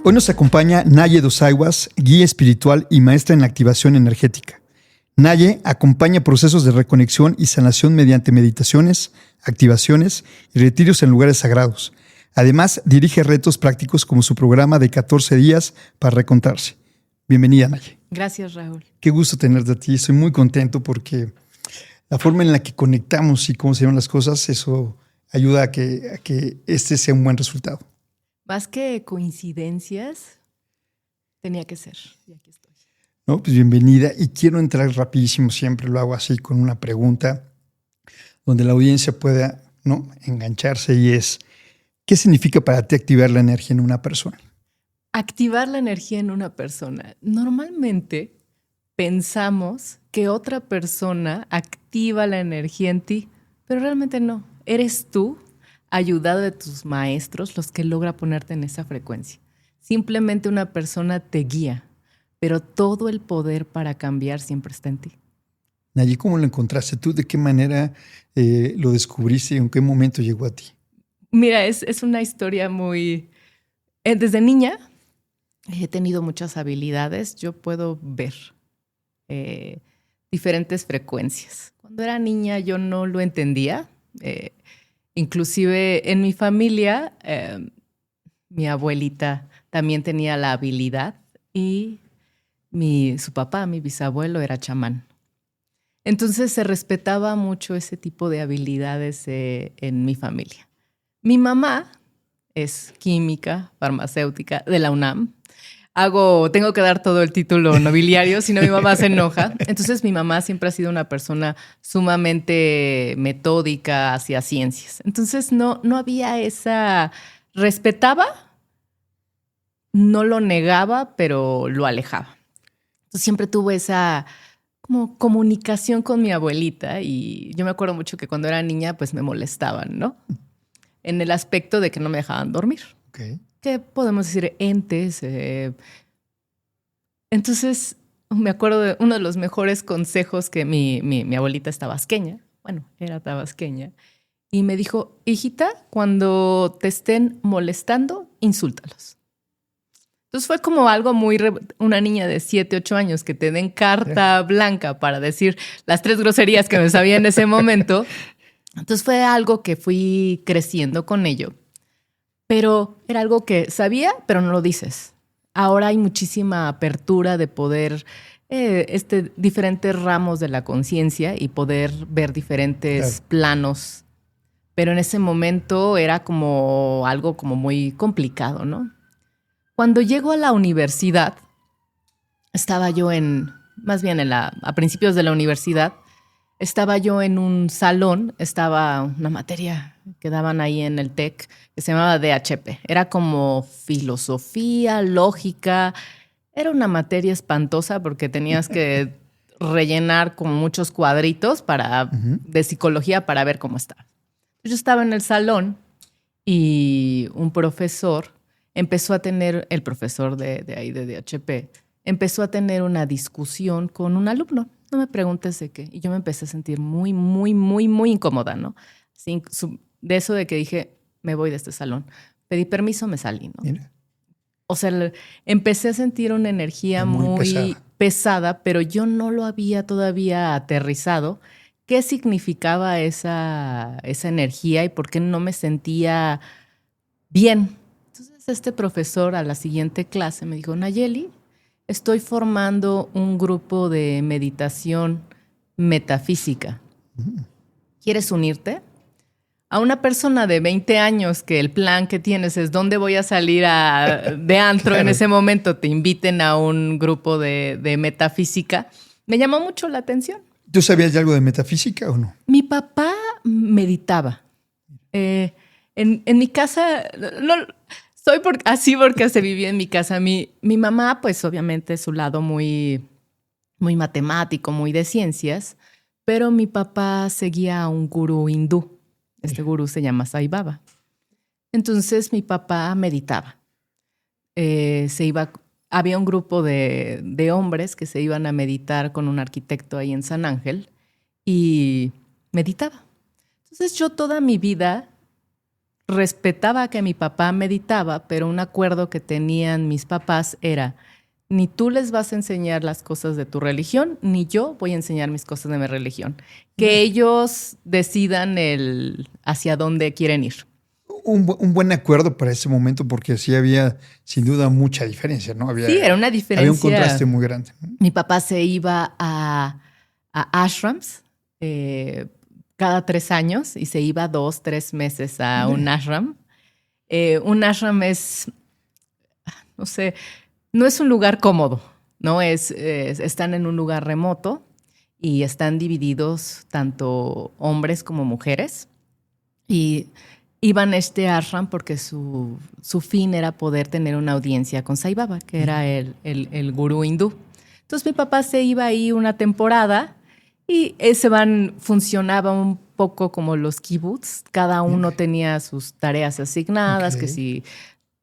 Hoy nos acompaña Naye Dosaiwas, guía espiritual y maestra en la activación energética. Naye acompaña procesos de reconexión y sanación mediante meditaciones, activaciones y retiros en lugares sagrados. Además, dirige retos prácticos como su programa de 14 días para reencontrarse. Bienvenida, Naye. Gracias, Raúl. Qué gusto tenerte a ti. Estoy muy contento porque la forma en la que conectamos y cómo se ven las cosas, eso ayuda a que este sea un buen resultado. Más que coincidencias, tenía que ser. Y aquí estoy. No, pues bienvenida. Y quiero entrar rapidísimo, siempre lo hago así, con una pregunta donde la audiencia pueda, ¿no?, engancharse, y es, ¿qué significa para ti activar la energía en una persona? Activar la energía en una persona. Normalmente pensamos que otra persona activa la energía en ti, pero realmente no. Eres tú, ayudado de tus maestros, los que logra ponerte en esa frecuencia. Simplemente una persona te guía, pero todo el poder para cambiar siempre está en ti. Naye, ¿cómo lo encontraste tú? ¿De qué manera lo descubriste y en qué momento llegó a ti? Mira, es una historia muy... desde niña he tenido muchas habilidades. Yo puedo ver diferentes frecuencias. Cuando era niña yo no lo entendía. Inclusive en mi familia, mi abuelita también tenía la habilidad y su papá, mi bisabuelo, era chamán. Entonces se respetaba mucho ese tipo de habilidades en mi familia. Mi mamá es química, farmacéutica de la UNAM. Tengo que dar todo el título nobiliario, si no mi mamá se enoja. Entonces mi mamá siempre ha sido una persona sumamente metódica hacia ciencias. Entonces no había esa... Respetaba, no lo negaba, pero lo alejaba. Entonces siempre tuve esa como comunicación con mi abuelita, y yo me acuerdo mucho que cuando era niña pues me molestaban, ¿no? En el aspecto de que no me dejaban dormir. Okay. ¿Qué podemos decir? Entes. Entonces, me acuerdo de uno de los mejores consejos que mi abuelita es tabasqueña. Bueno, era tabasqueña. Y me dijo, hijita, cuando te estén molestando, insúltalos. Entonces fue como algo muy... Una niña de 7, 8 años que te den carta blanca para decir las 3 groserías que me sabía en ese momento. Entonces fue algo que fui creciendo con ello. Pero era algo que sabía, pero no lo dices. Ahora hay muchísima apertura de poder, diferentes ramos de la conciencia y poder ver diferentes planos. Pero en ese momento era como algo como muy complicado, ¿no? Cuando llego a la universidad, estaba yo a principios de la universidad, estaba yo en un salón, estaba una materia que daban ahí en el TEC que se llamaba DHP. Era como filosofía, lógica. Era una materia espantosa porque tenías que rellenar como muchos cuadritos de psicología para ver cómo estaba. Yo estaba en el salón y un profesor empezó a tener, el profesor de ahí de DHP, empezó a tener una discusión con un alumno. No me preguntes de qué. Y yo me empecé a sentir muy, muy, muy, muy incómoda, ¿no? De eso de que dije, me voy de este salón. Pedí permiso, me salí, ¿no? Mira. O sea, empecé a sentir una energía muy pesada, pero yo no lo había todavía aterrizado. ¿Qué significaba esa energía y por qué no me sentía bien? Entonces este profesor a la siguiente clase me dijo, Nayeli, estoy formando un grupo de meditación metafísica. ¿Quieres unirte? A una persona de 20 años que el plan que tienes es dónde voy a salir de antro en ese momento, te inviten a un grupo de metafísica, me llamó mucho la atención. ¿Tú sabías de algo de metafísica o no? Mi papá meditaba. En mi casa... No, así porque se vivía en mi casa. Mi mamá, pues obviamente su lado muy, muy matemático, muy de ciencias, pero mi papá seguía a un gurú hindú. Este gurú se llama Sai Baba. Entonces mi papá meditaba. Había un grupo de hombres que se iban a meditar con un arquitecto ahí en San Ángel y meditaba. Entonces yo toda mi vida respetaba que mi papá meditaba, pero un acuerdo que tenían mis papás era: ni tú les vas a enseñar las cosas de tu religión, ni yo voy a enseñar mis cosas de mi religión. Que ellos decidan hacia dónde quieren ir. Un buen acuerdo para ese momento, porque sí había sin duda mucha diferencia, ¿no? Sí, era una diferencia. Había un contraste muy grande, ¿no? Mi papá se iba a ashrams cada 3 años y se iba 2, 3 meses a un ashram. Un ashram es, no sé, no es un lugar cómodo, ¿no? Están en un lugar remoto y están divididos tanto hombres como mujeres. Y iban a este ashram porque su fin era poder tener una audiencia con Sai Baba, que era el gurú hindú. Entonces mi papá se iba ahí una temporada y funcionaba un poco como los kibbutz. Cada uno tenía sus tareas asignadas, que si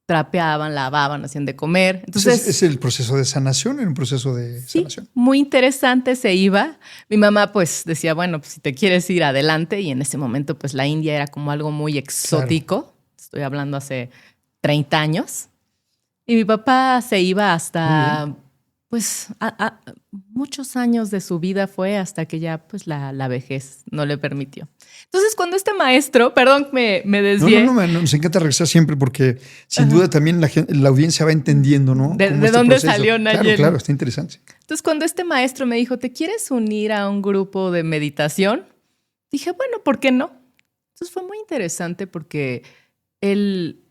trapeaban, lavaban, hacían de comer. Entonces, es el proceso de sanación, en un proceso de sanación. Muy interesante, se iba. Mi mamá pues decía, bueno, pues si te quieres ir adelante, y en ese momento pues la India era como algo muy exótico. Claro. Estoy hablando hace 30 años. Y mi papá se iba hasta pues muchos años de su vida, fue hasta que ya pues la vejez no le permitió. Entonces, cuando este maestro, perdón, me desvié. No, nos encanta regresar siempre porque sin duda también la audiencia va entendiendo, ¿no? De dónde salió Nayeli. Claro, está interesante. Entonces, cuando este maestro me dijo, ¿te quieres unir a un grupo de meditación? Dije, bueno, ¿por qué no? Entonces fue muy interesante porque él,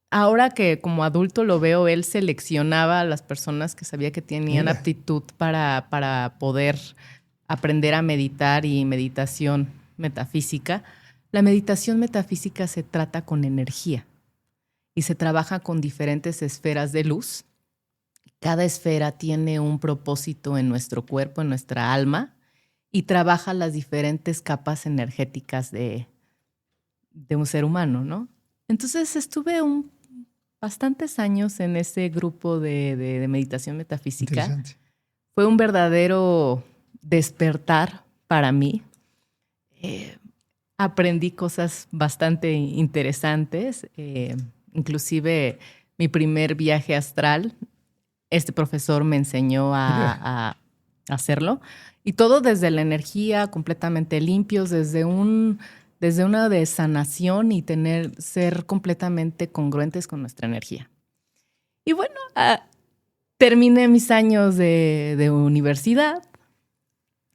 ahora que como adulto lo veo, él seleccionaba a las personas que sabía que tenían aptitud para poder aprender a meditar, y meditación metafísica. La meditación metafísica se trata con energía y se trabaja con diferentes esferas de luz. Cada esfera tiene un propósito en nuestro cuerpo, en nuestra alma, y trabaja las diferentes capas energéticas de un ser humano, ¿no? Entonces estuve bastantes años en ese grupo de meditación metafísica. Fue un verdadero despertar para mí. Aprendí cosas bastante interesantes, inclusive mi primer viaje astral, este profesor me enseñó a hacerlo, y todo desde la energía, completamente limpios, desde una de sanación y ser completamente congruentes con nuestra energía. Y bueno, terminé mis años de universidad,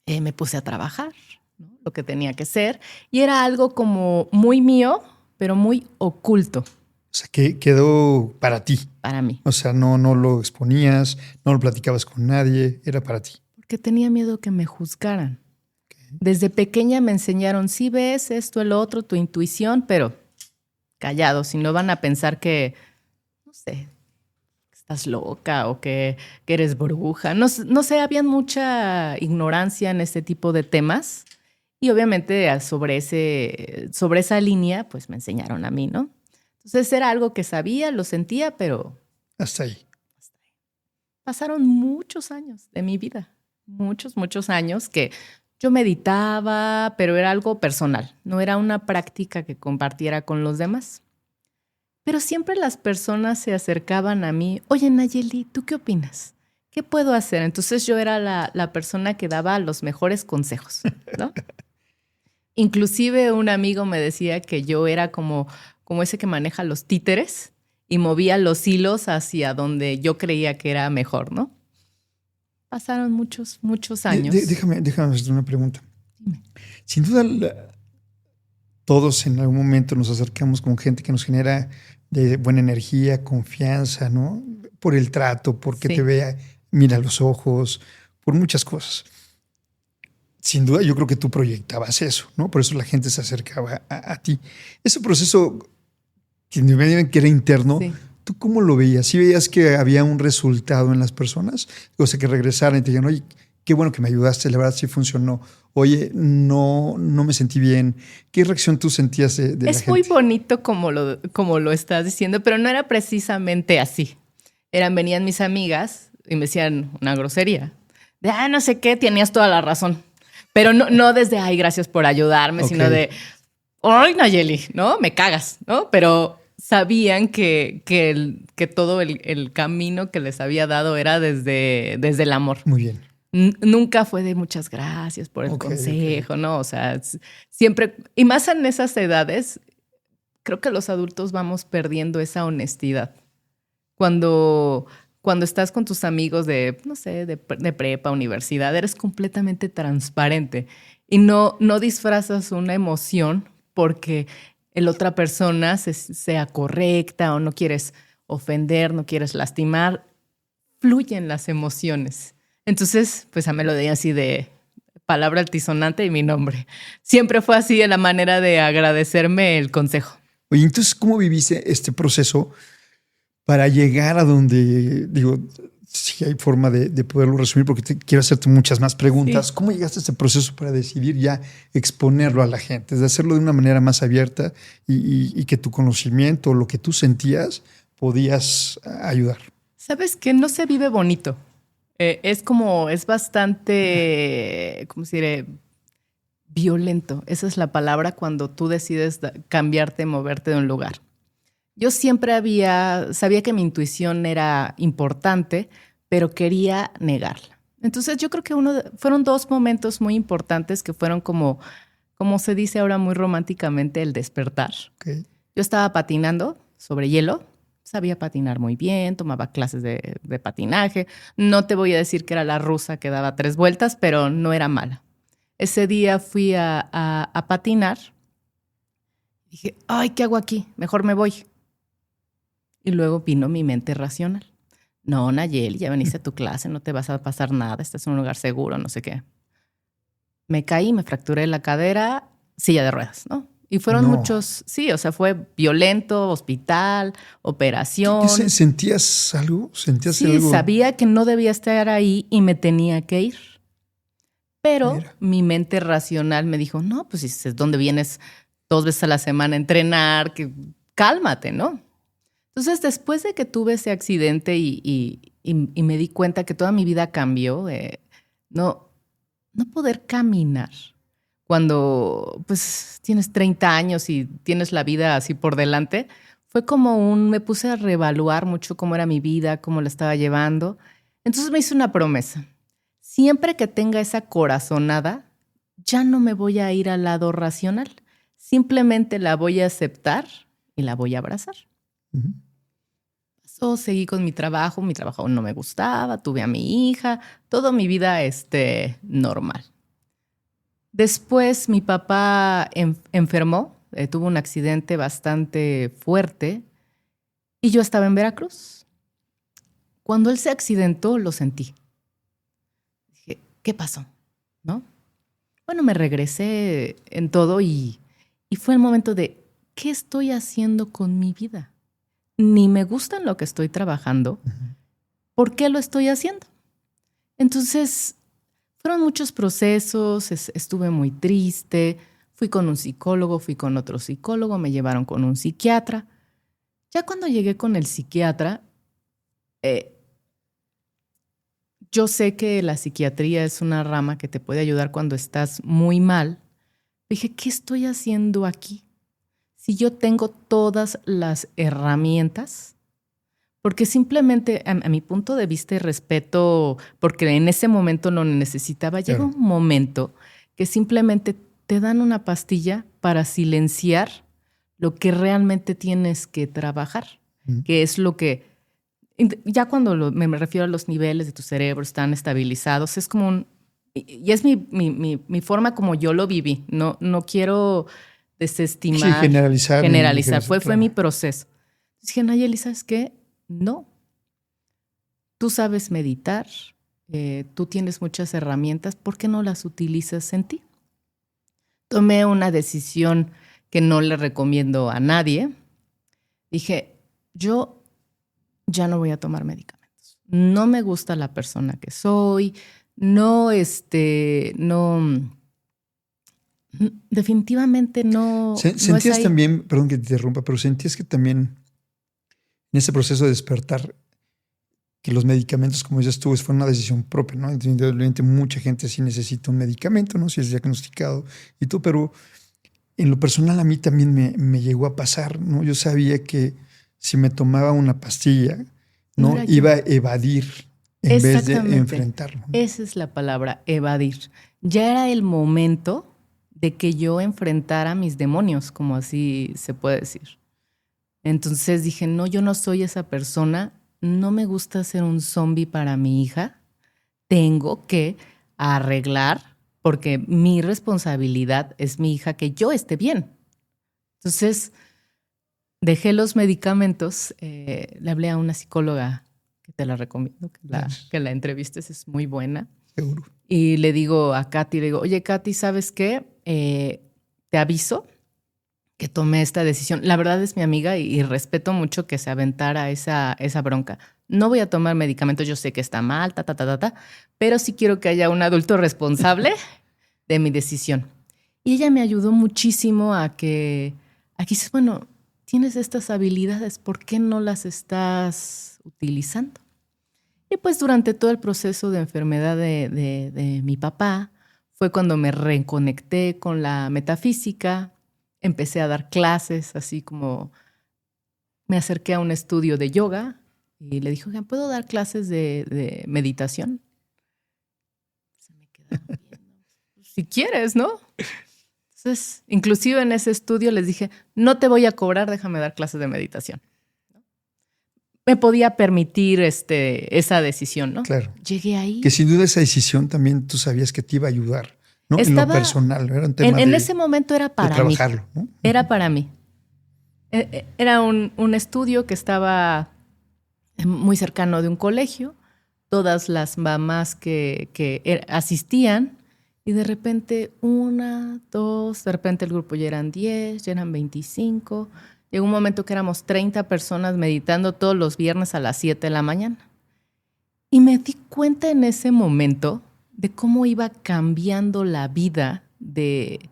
me puse a trabajar, ¿no? Lo que tenía que ser, y era algo como muy mío, pero muy oculto. O sea, que quedó para ti. Para mí. O sea, no lo exponías, no lo platicabas con nadie, era para ti. Porque tenía miedo que me juzgaran. Desde pequeña me enseñaron, sí ves esto, el otro, tu intuición, pero callado, si no van a pensar que, no sé, estás loca o que eres bruja. No sé, había mucha ignorancia en este tipo de temas, y obviamente sobre esa línea pues me enseñaron a mí, ¿no? Entonces era algo que sabía, lo sentía, pero... Hasta ahí. Pasaron muchos años de mi vida, muchos años que yo meditaba, pero era algo personal, no era una práctica que compartiera con los demás. Pero siempre las personas se acercaban a mí, oye Nayeli, ¿tú qué opinas? ¿Qué puedo hacer? Entonces yo era la persona que daba los mejores consejos, ¿no? Inclusive un amigo me decía que yo era como ese que maneja los títeres y movía los hilos hacia donde yo creía que era mejor, ¿no? Pasaron muchos años. Déjame hacer una pregunta. Dime. Sin duda, todos en algún momento nos acercamos con gente que nos genera de buena energía, confianza, ¿no? Por el trato, porque te vea, mira los ojos, por muchas cosas. Sin duda, yo creo que tú proyectabas eso, ¿no? Por eso la gente se acercaba a ti. Ese proceso que era interno, ¿tú cómo lo veías? ¿Sí veías que había un resultado en las personas? O sea, que regresaran y te dijeran, oye, qué bueno que me ayudaste, la verdad sí funcionó. Oye, no me sentí bien. ¿Qué reacción tú sentías de la gente? Es muy bonito como lo estás diciendo, pero no era precisamente así. Venían mis amigas y me decían una grosería. De, no sé qué, tenías toda la razón. Pero no desde, ay, gracias por ayudarme, sino de, ¡ay, Nayeli! ¿No? Me cagas, ¿no? Pero sabían que todo el camino que les había dado era desde el amor. Muy bien. Nunca fue de muchas gracias por el consejo, ¿no? O sea, siempre, y más en esas edades, creo que los adultos vamos perdiendo esa honestidad. Cuando estás con tus amigos de, no sé, de prepa, universidad, eres completamente transparente y no disfrazas una emoción porque la otra persona sea correcta o no quieres ofender, no quieres lastimar. Fluyen las emociones. Entonces, pues a me lo di así de palabra altisonante y mi nombre. Siempre fue así en la manera de agradecerme el consejo. Oye, entonces, ¿cómo viviste este proceso para llegar a donde, digo, si hay forma de poderlo resumir, porque quiero hacerte muchas más preguntas. Sí. ¿Cómo llegaste a este proceso para decidir ya exponerlo a la gente? Es de hacerlo de una manera más abierta y que tu conocimiento, lo que tú sentías, podías ayudar. Sabes que no se vive bonito. Es bastante, ¿cómo se dice? Violento. Esa es la palabra cuando tú decides cambiarte, moverte de un lugar. Yo siempre sabía que mi intuición era importante, pero quería negarla. Entonces yo creo que fueron 2 momentos muy importantes que fueron como se dice ahora muy románticamente, el despertar. Okay. Yo estaba patinando sobre hielo. Sabía patinar muy bien, tomaba clases de patinaje. No te voy a decir que era la rusa que daba 3 vueltas, pero no era mala. Ese día fui a patinar. Dije, ay, ¿qué hago aquí? Mejor me voy. Y luego vino mi mente racional. No, Nayeli, ya veniste a tu clase, no te vas a pasar nada, estás en un lugar seguro, no sé qué. Me caí, me fracturé la cadera, silla de ruedas, ¿no? Y fueron muchos, sí, o sea, fue violento, hospital, operación. ¿Sentías algo? ¿Sentías sí, algo? Sabía que no debía estar ahí y me tenía que ir. Pero mi mente racional me dijo, no, pues si es donde vienes 2 veces a la semana a entrenar, que cálmate, ¿no? Entonces, después de que tuve ese accidente y me di cuenta que toda mi vida cambió, no poder caminar. Cuando pues tienes 30 años y tienes la vida así por delante, fue como me puse a reevaluar mucho cómo era mi vida, cómo la estaba llevando. Entonces me hice una promesa. Siempre que tenga esa corazonada, ya no me voy a ir al lado racional. Simplemente la voy a aceptar y la voy a abrazar. Uh-huh. Seguí con mi trabajo no me gustaba, tuve a mi hija, toda mi vida normal. Después mi papá enfermó, tuvo un accidente bastante fuerte y yo estaba en Veracruz. Cuando él se accidentó, lo sentí. Dije, ¿qué pasó? ¿No? Bueno, me regresé en todo y fue el momento de, ¿qué estoy haciendo con mi vida? Ni me gusta en lo que estoy trabajando. Uh-huh. ¿Por qué lo estoy haciendo? Entonces, fueron muchos procesos, estuve muy triste, fui con un psicólogo, fui con otro psicólogo, me llevaron con un psiquiatra. Ya cuando llegué con el psiquiatra, yo sé que la psiquiatría es una rama que te puede ayudar cuando estás muy mal. Dije, ¿qué estoy haciendo aquí? Si yo tengo todas las herramientas. Porque simplemente, a mi punto de vista y respeto, porque en ese momento lo necesitaba, llega un momento que simplemente te dan una pastilla para silenciar lo que realmente tienes que trabajar, que es lo que, ya cuando me refiero a los niveles de tu cerebro están estabilizados, es como y es mi forma como yo lo viví, no quiero desestimar. Sí, generalizar. Fue mi proceso. Dije, Nayeli, ¿sabes qué? No. Tú sabes meditar, tú tienes muchas herramientas, ¿por qué no las utilizas en ti? Tomé una decisión que no le recomiendo a nadie. Dije, yo ya no voy a tomar medicamentos. No me gusta la persona que soy, definitivamente no. ¿Sentías también, perdón que te interrumpa, pero sentías que también en ese proceso de despertar, que los medicamentos, como dices tú, fue una decisión propia, ¿no? Indudablemente mucha gente sí necesita un medicamento, ¿no? Si es diagnosticado y todo, pero En lo personal a mí también me llegó a pasar, ¿no? Yo sabía que si me tomaba una pastilla, No ¿no? era Iba a yo. evadir en vez de Exactamente. enfrentarlo, ¿no? Esa es la palabra, evadir. Ya era el momento de que yo enfrentara mis demonios, como así se puede decir. Entonces dije, no, yo no soy esa persona, no me gusta ser un zombie para mi hija, tengo que arreglar, porque mi responsabilidad es mi hija, que yo esté bien. Entonces dejé los medicamentos, le hablé a una psicóloga que te la recomiendo, que la entrevistes, es muy buena. Seguro. Y le digo a Katy, le digo, oye Katy, ¿sabes qué? Te aviso que tomé esta decisión. La verdad es mi amiga y respeto mucho que se aventara esa bronca. No voy a tomar medicamentos, yo sé que está mal, pero sí quiero que haya un adulto responsable de mi decisión. Y ella me ayudó muchísimo aquí dices, bueno, tienes estas habilidades, ¿por qué no las estás utilizando? Y pues durante todo el proceso de enfermedad de mi papá, fue cuando me reconecté con la metafísica, empecé a dar clases, así como me acerqué a un estudio de yoga y le dije, ¿puedo dar clases de meditación? Se me quedaron viendo. Si quieres, ¿no? Entonces, inclusive en ese estudio les dije, no te voy a cobrar, déjame dar clases de meditación. Me podía permitir esa decisión, ¿no? Claro. Llegué ahí. Que sin duda esa decisión también tú sabías que te iba a ayudar, ¿no? En lo personal, era un tema en ese momento era para mí. Trabajarlo, ¿no? Era para mí. Era un estudio que estaba muy cercano de un colegio. Todas las mamás que asistían y de repente 1, 2, de repente el grupo ya eran 10, ya eran 25. Llegó un momento que éramos 30 personas meditando todos los viernes a las 7 de la mañana. Y me di cuenta en ese momento de cómo iba cambiando la vida de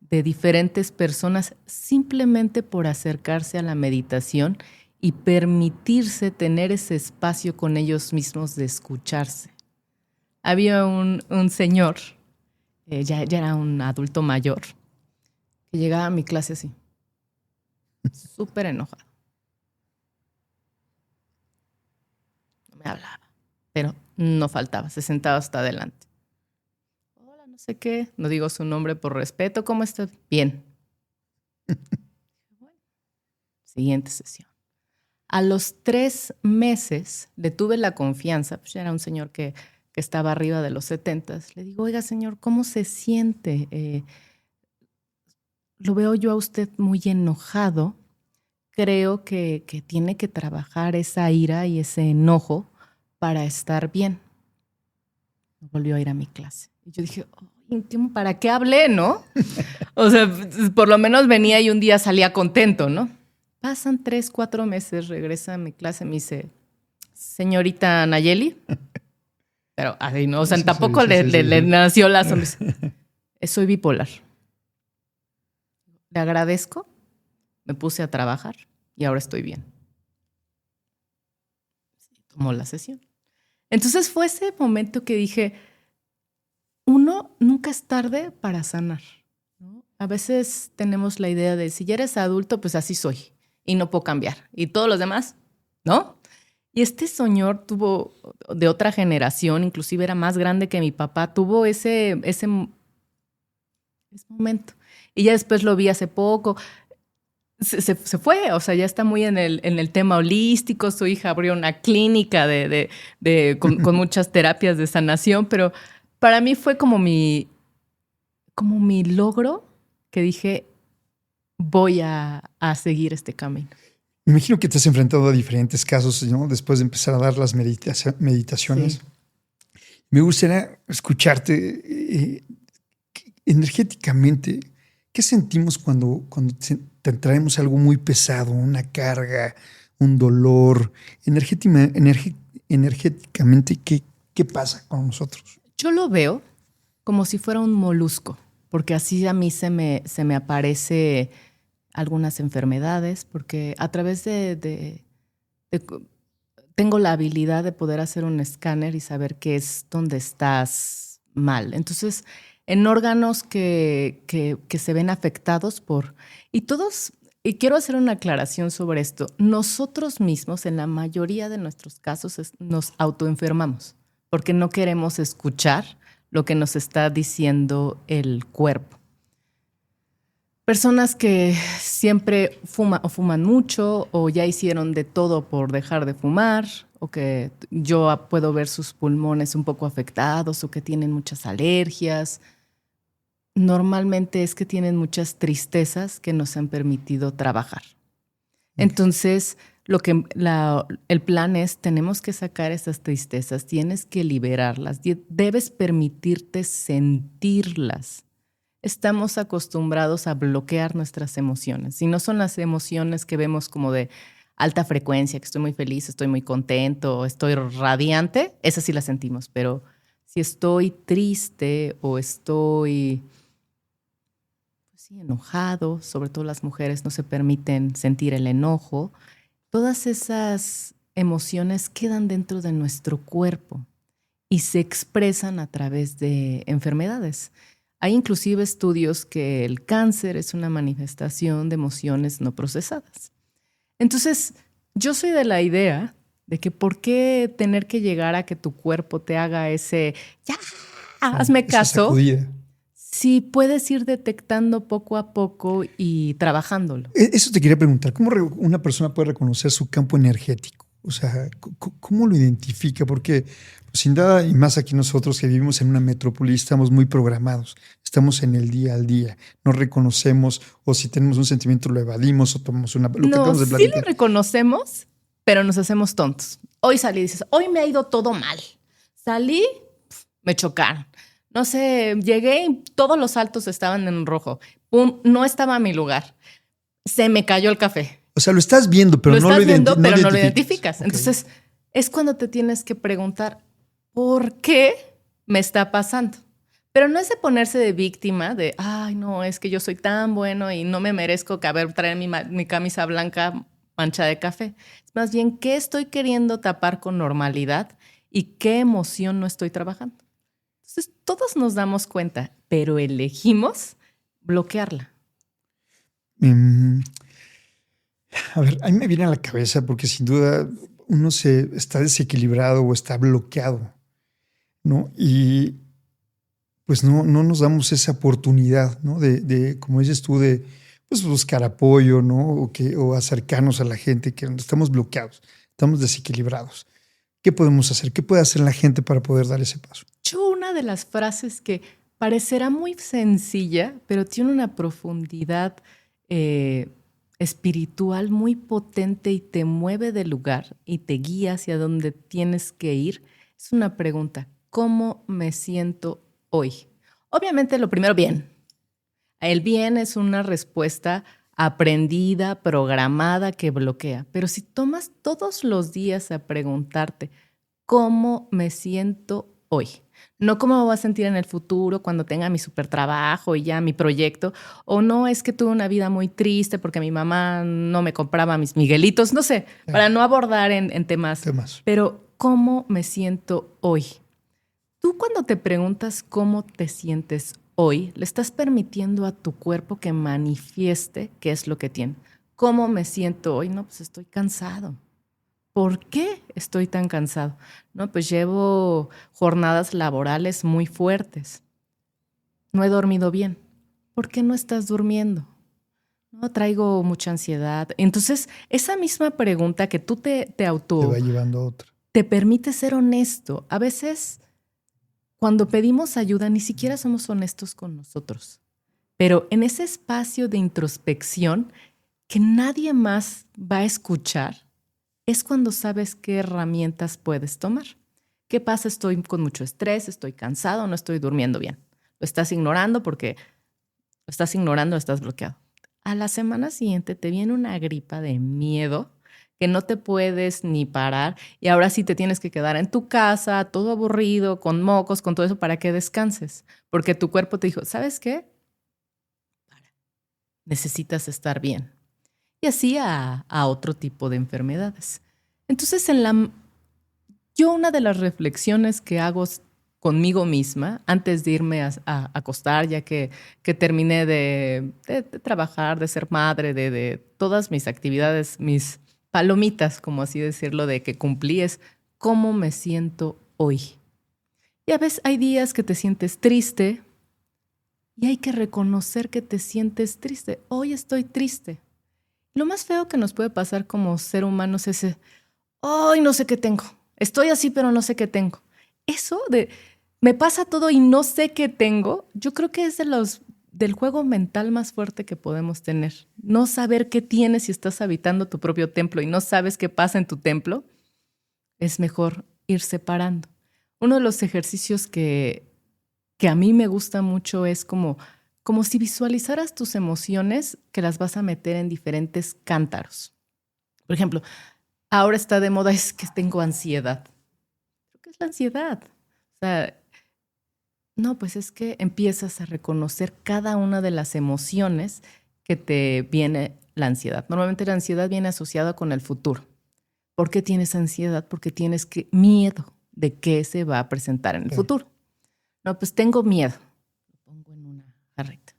diferentes personas simplemente por acercarse a la meditación y permitirse tener ese espacio con ellos mismos de escucharse. Había un señor, ya era un adulto mayor, que llegaba a mi clase así, súper enojado. No me hablaba, pero no faltaba, se sentaba hasta adelante. Hola, no sé qué, no digo su nombre por respeto, ¿cómo estás? Bien. Bueno, siguiente sesión. A los 3 meses le tuve la confianza, pues ya era un señor que estaba arriba de los 70. Le digo, oiga señor, ¿cómo se siente? Lo veo yo a usted muy enojado. Creo que tiene que trabajar esa ira y ese enojo para estar bien. Volvió a ir a mi clase. Y yo dije, ¿para qué hablé, no? O sea, por lo menos venía y un día salía contento, ¿no? Pasan 3, 4 meses, regresa a mi clase, me dice, señorita Nayeli, pero así no, o sea, tampoco le nació la sonrisa. Soy bipolar. Le agradezco, me puse a trabajar y ahora estoy bien. Tomó la sesión. Entonces fue ese momento que dije, uno nunca es tarde para sanar, ¿no? A veces tenemos la idea de si ya eres adulto, pues así soy y no puedo cambiar. Y todos los demás, ¿no? Y este señor tuvo, de otra generación, inclusive era más grande que mi papá, tuvo ese momento. Y ya después lo vi hace poco. Se fue, o sea, ya está muy en el tema holístico. Su hija abrió una clínica con muchas terapias de sanación, pero para mí fue como mi logro que dije, voy a seguir este camino. Me imagino que te has enfrentado a diferentes casos, ¿no? Después de empezar a dar las meditaciones. Sí. Me gustaría escucharte energéticamente. ¿Qué sentimos cuando te traemos algo muy pesado, una carga, un dolor? Energéticamente, ¿qué pasa con nosotros? Yo lo veo como si fuera un molusco, porque así a mí se me aparece algunas enfermedades, porque a través tengo la habilidad de poder hacer un escáner y saber qué es donde estás mal. Entonces, en órganos que se ven afectados por... Y quiero hacer una aclaración sobre esto. Nosotros mismos, en la mayoría de nuestros casos, nos autoenfermamos porque no queremos escuchar lo que nos está diciendo el cuerpo. Personas que siempre fuman mucho o ya hicieron de todo por dejar de fumar o que yo puedo ver sus pulmones un poco afectados o que tienen muchas alergias. Normalmente es que tienen muchas tristezas que nos han permitido trabajar. Entonces, el plan es, tenemos que sacar esas tristezas, tienes que liberarlas, debes permitirte sentirlas. Estamos acostumbrados a bloquear nuestras emociones. Si no son las emociones que vemos como de alta frecuencia, que estoy muy feliz, estoy muy contento, estoy radiante, esas sí las sentimos. Pero si estoy triste o estoy enojado, sobre todo las mujeres no se permiten sentir el enojo, todas esas emociones quedan dentro de nuestro cuerpo y se expresan a través de enfermedades. Hay inclusive estudios que el cáncer es una manifestación de emociones no procesadas. Entonces, yo soy de la idea de que ¿por qué tener que llegar a que tu cuerpo te haga ese, ya, hazme caso? Si puedes ir detectando poco a poco y trabajándolo. Eso te quería preguntar, ¿cómo una persona puede reconocer su campo energético? O sea, ¿cómo lo identifica? Porque pues, sin duda, y más aquí nosotros que vivimos en una metrópoli, estamos muy programados, estamos en el día al día, no reconocemos o si tenemos un sentimiento lo evadimos o tomamos lo que acabamos de platicar. Sí lo reconocemos, pero nos hacemos tontos. Hoy salí y dices, hoy me ha ido todo mal. Salí, me chocaron. No sé, llegué y todos los altos estaban en rojo. Pum, no estaba a mi lugar. Se me cayó el café. O sea, lo estás viendo, pero no lo identificas. Okay. Entonces, es cuando te tienes que preguntar, ¿por qué me está pasando? Pero no es de ponerse de víctima, de, ay, no, es que yo soy tan bueno y no me merezco traer mi camisa blanca mancha de café. Es más bien, ¿qué estoy queriendo tapar con normalidad y qué emoción no estoy trabajando? Entonces, todos nos damos cuenta, pero elegimos bloquearla. A ver, a mí me viene a la cabeza porque sin duda uno está desequilibrado o está bloqueado, ¿no? Y pues no nos damos esa oportunidad, ¿no? De como dices tú, de pues, buscar apoyo, ¿no? O acercarnos a la gente que estamos bloqueados, estamos desequilibrados. ¿Qué podemos hacer? ¿Qué puede hacer la gente para poder dar ese paso? Una de las frases que parecerá muy sencilla, pero tiene una profundidad espiritual muy potente y te mueve del lugar y te guía hacia donde tienes que ir, es una pregunta: ¿cómo me siento hoy? Obviamente lo primero, bien. El bien es una respuesta aprendida, programada, que bloquea. Pero si tomas todos los días a preguntarte ¿cómo me siento hoy? No cómo me voy a sentir en el futuro cuando tenga mi super trabajo y ya mi proyecto. O no, es que tuve una vida muy triste porque mi mamá no me compraba mis miguelitos. No sé, para no abordar en temas. Pero ¿cómo me siento hoy? Tú cuando te preguntas cómo te sientes hoy, le estás permitiendo a tu cuerpo que manifieste qué es lo que tiene. ¿Cómo me siento hoy? No, pues estoy cansado. ¿Por qué estoy tan cansado? No, pues llevo jornadas laborales muy fuertes. No he dormido bien. ¿Por qué no estás durmiendo? No, traigo mucha ansiedad. Entonces, esa misma pregunta que tú te va llevando a otra. Te permite ser honesto. A veces, cuando pedimos ayuda, ni siquiera somos honestos con nosotros. Pero en ese espacio de introspección que nadie más va a escuchar, es cuando sabes qué herramientas puedes tomar. ¿Qué pasa? Estoy con mucho estrés, estoy cansado, no estoy durmiendo bien. Lo estás ignorando porque lo estás bloqueado. A la semana siguiente te viene una gripa de miedo que no te puedes ni parar y ahora sí te tienes que quedar en tu casa, todo aburrido, con mocos, con todo eso para que descanses. Porque tu cuerpo te dijo, ¿sabes qué? Necesitas estar bien. Y así a otro tipo de enfermedades. Entonces, yo una de las reflexiones que hago conmigo misma antes de irme a acostar, ya que terminé de trabajar, de ser madre, de todas mis actividades, mis palomitas, como así decirlo, de que cumplí, es cómo me siento hoy. Y a veces hay días que te sientes triste y hay que reconocer que te sientes triste. Hoy estoy triste. Lo más feo que nos puede pasar como ser humanos es ese, hoy no sé qué tengo. Estoy así, pero no sé qué tengo. Eso de me pasa todo y no sé qué tengo, yo creo que es del juego mental más fuerte que podemos tener. No saber qué tienes si estás habitando tu propio templo y no sabes qué pasa en tu templo, es mejor ir separando. Uno de los ejercicios que a mí me gusta mucho es como si visualizaras tus emociones que las vas a meter en diferentes cántaros. Por ejemplo, ahora está de moda es que tengo ansiedad. ¿Qué es la ansiedad? O sea, no, pues es que empiezas a reconocer cada una de las emociones que te viene la ansiedad. Normalmente la ansiedad viene asociada con el futuro. ¿Por qué tienes ansiedad? Porque tienes miedo de qué se va a presentar en el futuro. No, pues tengo miedo. Lo pongo en una jarrita.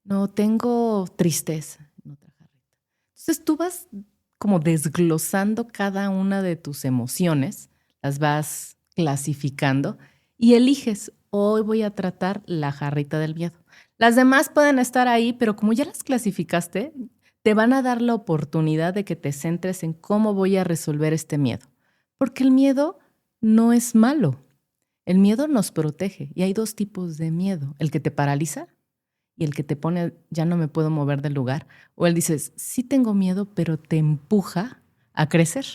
No, tengo tristeza en otra jarrita. Entonces tú vas como desglosando cada una de tus emociones, las vas clasificando y eliges, hoy voy a tratar la jarrita del miedo. Las demás pueden estar ahí, pero como ya las clasificaste, te van a dar la oportunidad de que te centres en cómo voy a resolver este miedo. Porque el miedo no es malo. El miedo nos protege y hay dos tipos de miedo, el que te paraliza y el que te pone, ya no me puedo mover del lugar. O él dices, sí tengo miedo, pero te empuja a crecer.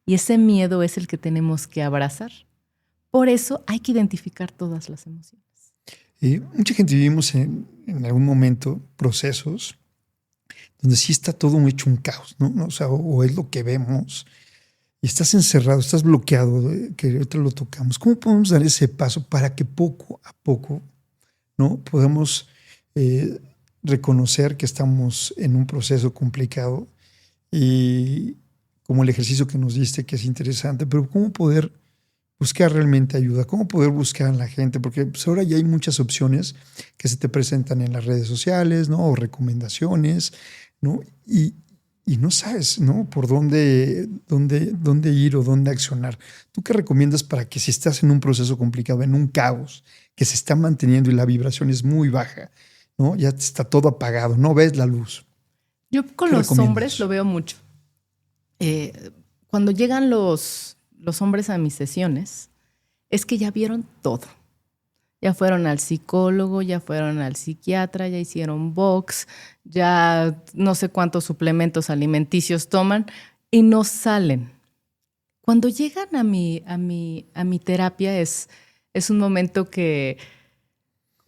Y ese miedo es el que tenemos que abrazar. Por eso hay que identificar todas las emociones. Mucha gente vivimos en algún momento procesos donde sí está todo hecho un caos, ¿no? O sea, o es lo que vemos y estás encerrado, estás bloqueado, que ahorita lo tocamos. ¿Cómo podemos dar ese paso para que poco a poco, ¿no?, podamos reconocer que estamos en un proceso complicado y como el ejercicio que nos diste, que es interesante, pero cómo poder buscar realmente ayuda, cómo poder buscar a la gente, porque pues ahora ya hay muchas opciones que se te presentan en las redes sociales, ¿no?, o recomendaciones, ¿no? Y no sabes, ¿no?, por dónde ir o dónde accionar. ¿Tú qué recomiendas para que si estás en un proceso complicado, en un caos que se está manteniendo y la vibración es muy baja, ¿no?, ya está todo apagado, no ves la luz? Yo con los hombres lo veo mucho. Cuando llegan los hombres a mis sesiones, es que ya vieron todo. Ya fueron al psicólogo, ya fueron al psiquiatra, ya hicieron box, ya no sé cuántos suplementos alimenticios toman y no salen. Cuando llegan a mi terapia es un momento que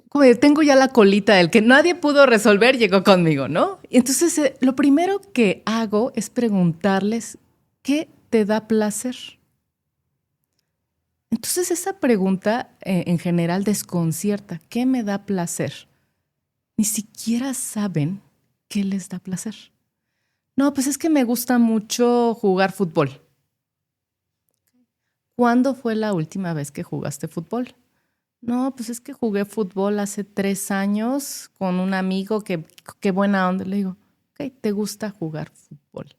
como tengo ya la colita del que nadie pudo resolver, llegó conmigo, ¿no? Y entonces lo primero que hago es preguntarles, ¿qué te da placer? Entonces esa pregunta en general desconcierta. ¿Qué me da placer? Ni siquiera saben qué les da placer. No, pues es que me gusta mucho jugar fútbol. ¿Cuándo fue la última vez que jugaste fútbol? No, pues es que jugué fútbol hace 3 años con un amigo que qué buena onda. Le digo, ok, ¿te gusta jugar fútbol?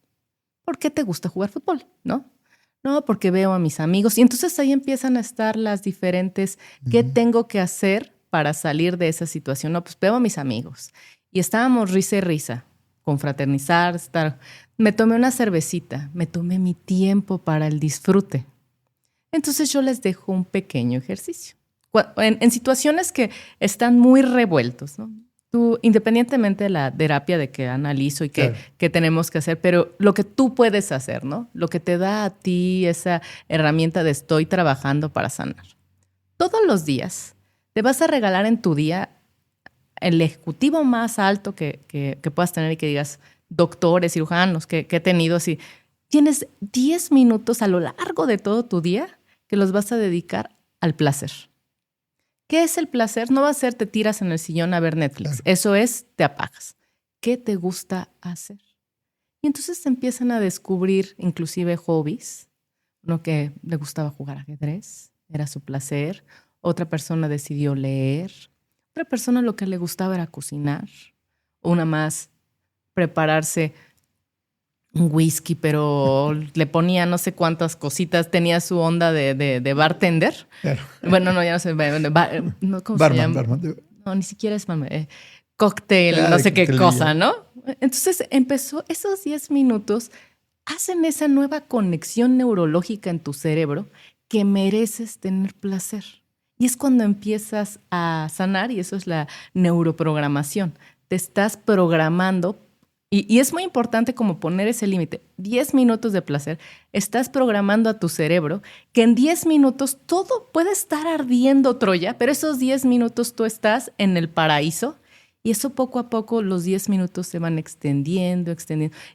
¿Por qué te gusta jugar fútbol? No, porque veo a mis amigos. Y entonces ahí empiezan a estar las diferentes, ¿qué tengo que hacer para salir de esa situación? No, pues veo a mis amigos. Y estábamos risa y risa, confraternizar, estar. Me tomé una cervecita, me tomé mi tiempo para el disfrute. Entonces yo les dejo un pequeño ejercicio. En situaciones que están muy revueltos, ¿no? Tú, independientemente de la terapia de que analizo y Claro. que tenemos que hacer, pero lo que tú puedes hacer, ¿no? Lo que te da a ti esa herramienta de estoy trabajando para sanar. Todos los días te vas a regalar en tu día el ejecutivo más alto que puedas tener y que digas, doctores, cirujanos, que he tenido así. Tienes 10 minutos a lo largo de todo tu día que los vas a dedicar al placer. ¿Qué es el placer? No va a ser te tiras en el sillón a ver Netflix. Claro. Eso es, te apagas. ¿Qué te gusta hacer? Y entonces se empiezan a descubrir inclusive hobbies. Uno que le gustaba jugar ajedrez, era su placer. otra persona decidió leer, otra persona lo que le gustaba era cocinar, una más prepararse un whisky, pero le ponía no sé cuántas cositas, tenía su onda de bartender. Claro. Bueno, no, ya no sé, no, ¿cómo se llama? Barman. No, ni siquiera es cóctel, no sé qué cosa, ¿no? Entonces empezó, esos 10 minutos hacen esa nueva conexión neurológica en tu cerebro que mereces tener placer. Y es cuando empiezas a sanar, y eso es la neuroprogramación. Te estás programando, y es muy importante como poner ese límite. 10 minutos de placer, estás programando a tu cerebro que en 10 minutos todo puede estar ardiendo Troya, pero esos 10 minutos tú estás en el paraíso. Y eso poco a poco, los 10 minutos se van extendiendo.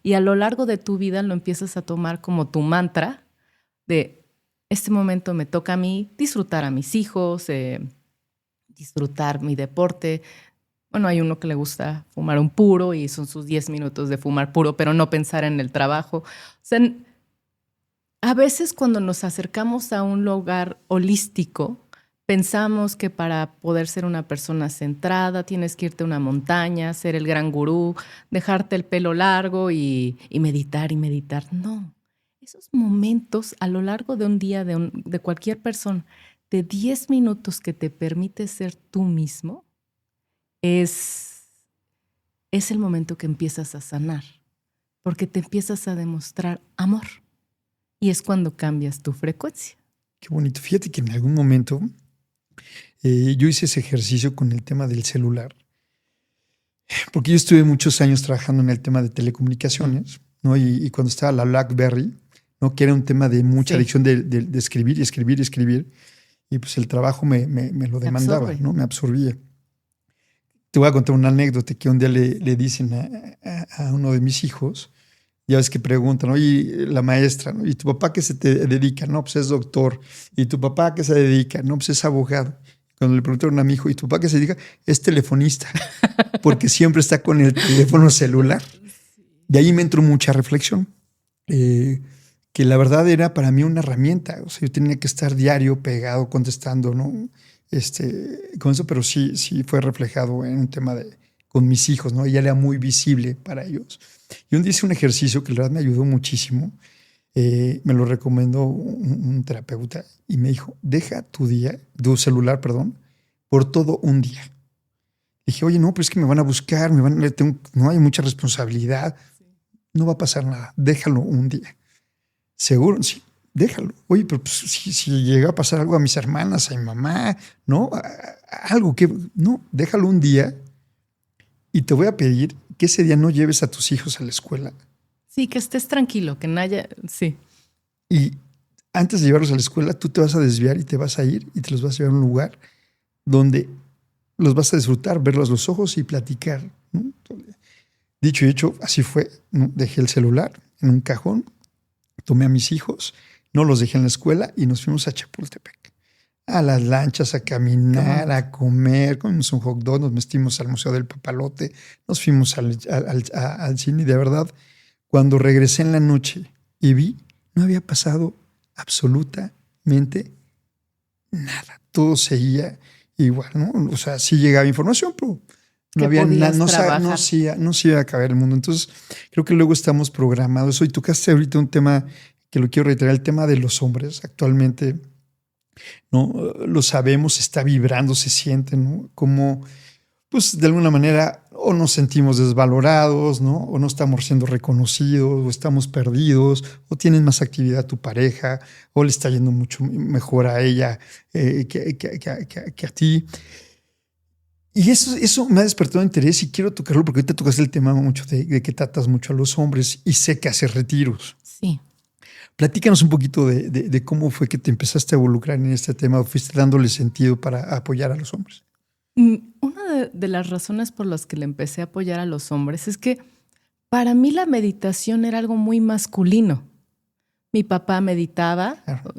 Y a lo largo de tu vida lo empiezas a tomar como tu mantra de este momento me toca a mí disfrutar a mis hijos, disfrutar mi deporte. Bueno, hay uno que le gusta fumar un puro y son sus 10 minutos de fumar puro, pero no pensar en el trabajo. O sea, a veces cuando nos acercamos a un lugar holístico, pensamos que para poder ser una persona centrada tienes que irte a una montaña, ser el gran gurú, dejarte el pelo largo y meditar y meditar. No, esos momentos a lo largo de un día de cualquier persona, de 10 minutos que te permite ser tú mismo, es el momento que empiezas a sanar, porque te empiezas a demostrar amor y es cuando cambias tu frecuencia. Qué bonito. Fíjate que en algún momento yo hice ese ejercicio con el tema del celular, porque yo estuve muchos años trabajando en el tema de telecomunicaciones, ¿no? Y cuando estaba la BlackBerry, ¿no? Que era un tema de mucha adicción de escribir y escribir y escribir, y pues el trabajo me lo demandaba, ¿no? Me absorbía. Te voy a contar una anécdota que un día le dicen a uno de mis hijos, ya ves que preguntan, oye, la maestra, ¿no? ¿Y tu papá qué se te dedica? No, pues es doctor. ¿Y tu papá qué se dedica? No, pues es abogado. Cuando le preguntaron a mi hijo, ¿y tu papá qué se dedica? Es telefonista, porque siempre está con el teléfono celular. De ahí me entró mucha reflexión, que la verdad era para mí una herramienta. O sea, yo tenía que estar diario pegado, contestando, ¿no? Con eso, pero sí fue reflejado en un tema con mis hijos, ¿no? Y ya era muy visible para ellos. Y un día hice un ejercicio que la verdad me ayudó muchísimo. Me lo recomendó un terapeuta y me dijo, deja tu celular, por todo un día. Dije, oye, no, pero es que me van a buscar, no hay mucha responsabilidad. No va a pasar nada, déjalo un día. Seguro, sí, déjalo. Oye, pero pues, si llega a pasar algo a mis hermanas, a mi mamá, ¿no? Algo que, no, déjalo un día y te voy a pedir que ese día no lleves a tus hijos a la escuela. Sí, que estés tranquilo, que nadie, sí. Y antes de llevarlos a la escuela, tú te vas a desviar y te vas a ir y te los vas a llevar a un lugar donde los vas a disfrutar, verlos a los ojos y platicar, ¿no? Dicho y hecho, así fue, ¿no? Dejé el celular en un cajón, tomé a mis hijos, no los dejé en la escuela y nos fuimos a Chapultepec. A las lanchas, a caminar, a comer, comimos un hot dog, nos metimos al Museo del Papalote, nos fuimos al cine y de verdad, cuando regresé en la noche y vi, no había pasado absolutamente nada. Todo seguía igual, ¿no? O sea, sí llegaba información, pero no había nada, no se iba a acabar el mundo. Entonces, creo que luego estamos programados. Hoy tocaste ahorita un tema que lo quiero reiterar, el tema de los hombres. Actualmente, ¿no? Lo sabemos, está vibrando, se siente, ¿no? Como, pues, de alguna manera, o nos sentimos desvalorados, ¿no? O no estamos siendo reconocidos, o estamos perdidos, o tienes más actividad tu pareja, o le está yendo mucho mejor a ella que a ti. Y eso me ha despertado interés y quiero tocarlo porque ahorita tocaste el tema mucho de que tratas mucho a los hombres y sé que haces retiros. Sí. Platícanos un poquito de cómo fue que te empezaste a involucrar en este tema o fuiste dándole sentido para apoyar a los hombres. Una de las razones por las que le empecé a apoyar a los hombres es que para mí la meditación era algo muy masculino. Mi papá meditaba, claro.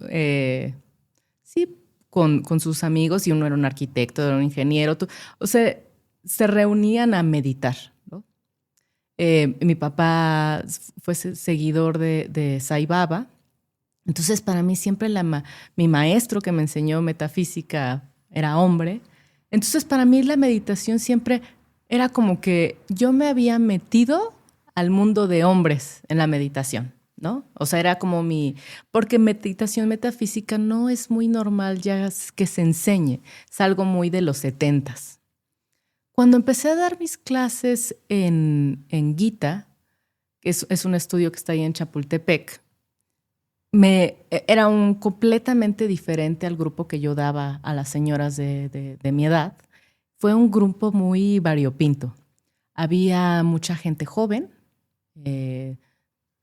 Sí, con sus amigos y uno era un arquitecto, era un ingeniero. O sea, se reunían a meditar, ¿no? Mi papá fue seguidor de Sai Baba. Entonces, para mí siempre mi maestro que me enseñó metafísica era hombre. Entonces, para mí la meditación siempre era como que yo me había metido al mundo de hombres en la meditación, ¿no? O sea, era como porque meditación metafísica no es muy normal ya que se enseñe. Es algo muy de los 70s. Cuando empecé a dar mis clases en Gita, que es un estudio que está ahí en Chapultepec, era completamente diferente al grupo que yo daba a las señoras de mi edad. Fue un grupo muy variopinto. Había mucha gente joven,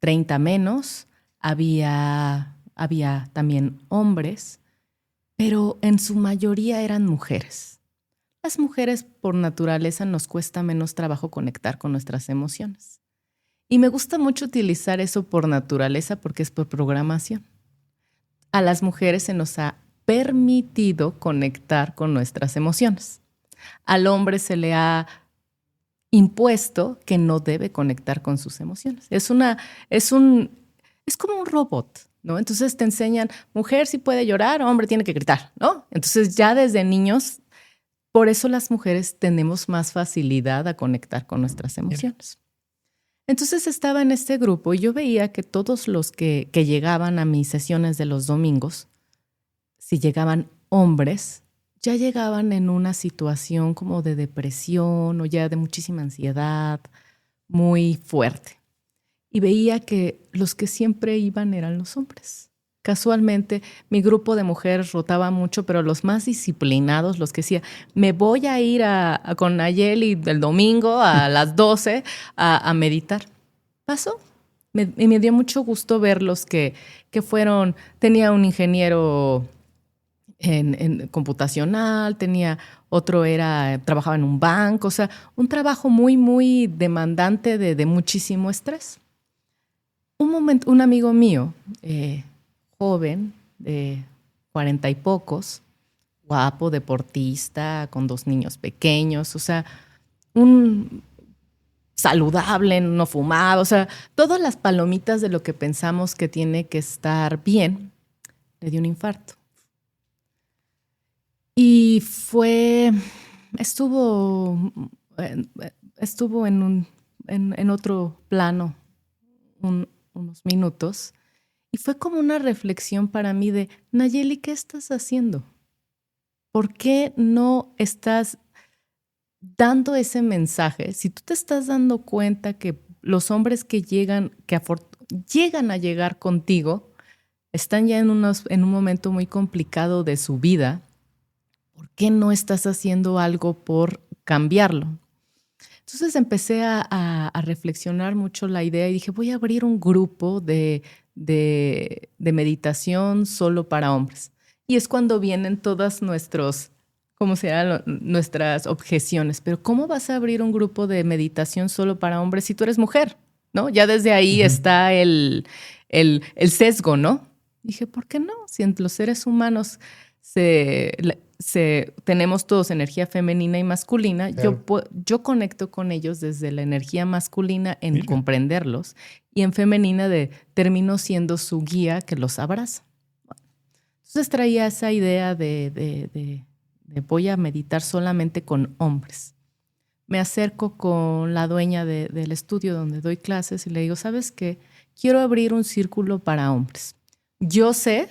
30 menos, había también hombres, pero en su mayoría eran mujeres. Las mujeres por naturaleza nos cuesta menos trabajo conectar con nuestras emociones. Y me gusta mucho utilizar eso por naturaleza porque es por programación. A las mujeres se nos ha permitido conectar con nuestras emociones. Al hombre se le ha impuesto que no debe conectar con sus emociones. Es como un robot, ¿no? Entonces te enseñan, mujer sí puede llorar, hombre tiene que gritar, ¿no? Entonces ya desde niños, por eso las mujeres tenemos más facilidad a conectar con nuestras emociones. Entonces estaba en este grupo y yo veía que todos los que llegaban a mis sesiones de los domingos, si llegaban hombres, ya llegaban en una situación como de depresión o ya de muchísima ansiedad, muy fuerte. Y veía que los que siempre iban eran los hombres. Casualmente, mi grupo de mujeres rotaba mucho, pero los más disciplinados, los que decía, me voy a ir con Nayeli el domingo a las 12 a meditar. Pasó. Y me dio mucho gusto verlos que fueron, tenía un ingeniero en computacional, tenía otro trabajaba en un banco, o sea, un trabajo muy, muy demandante de muchísimo estrés. Un amigo mío, joven, de 40 y pocos, guapo, deportista, con 2 niños pequeños, o sea, un saludable, no fumado, o sea, todas las palomitas de lo que pensamos que tiene que estar bien, le dio un infarto. Y estuvo en otro plano unos minutos. Y fue como una reflexión para mí de, Nayeli, ¿qué estás haciendo? ¿Por qué no estás dando ese mensaje? Si tú te estás dando cuenta que los hombres que llegan a llegar contigo, están ya en un momento muy complicado de su vida, ¿por qué no estás haciendo algo por cambiarlo? Entonces empecé a reflexionar mucho la idea y dije, voy a abrir un grupo de meditación solo para hombres. Y es cuando vienen todas nuestras objeciones. Pero ¿cómo vas a abrir un grupo de meditación solo para hombres si tú eres mujer? ¿No? Ya desde ahí está el sesgo, ¿no? Dije, ¿por qué no? Si entre los seres humanos tenemos todos energía femenina y masculina, claro. Yo conecto con ellos desde la energía masculina en comprenderlos y en femenina termino siendo su guía que los abraza. Entonces traía esa idea de voy a meditar solamente con hombres. Me acerco con la dueña del estudio donde doy clases y le digo, ¿sabes qué? Quiero abrir un círculo para hombres. Yo sé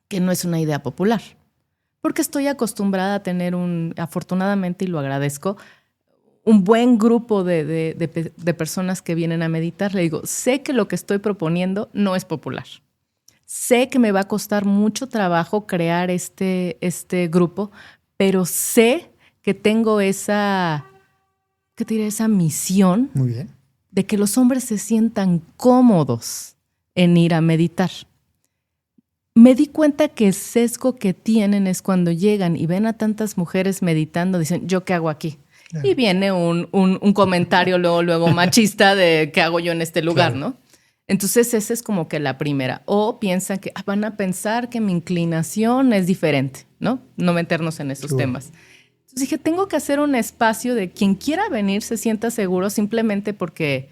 que no es una idea popular, porque estoy acostumbrada a tener afortunadamente, y lo agradezco, un buen grupo de personas que vienen a meditar. Le digo, sé que lo que estoy proponiendo no es popular. Sé que me va a costar mucho trabajo crear este grupo, pero sé que tengo esa misión. Muy bien. De que los hombres se sientan cómodos en ir a meditar. Me di cuenta que el sesgo que tienen es cuando llegan y ven a tantas mujeres meditando, dicen, ¿yo qué hago aquí? Claro. Y viene un comentario luego machista de ¿qué hago yo en este lugar? Claro. ¿No? Entonces esa es como que la primera. O piensan que van a pensar que mi inclinación es diferente, ¿no? No meternos en esos temas. Entonces dije, tengo que hacer un espacio de quien quiera venir se sienta seguro simplemente porque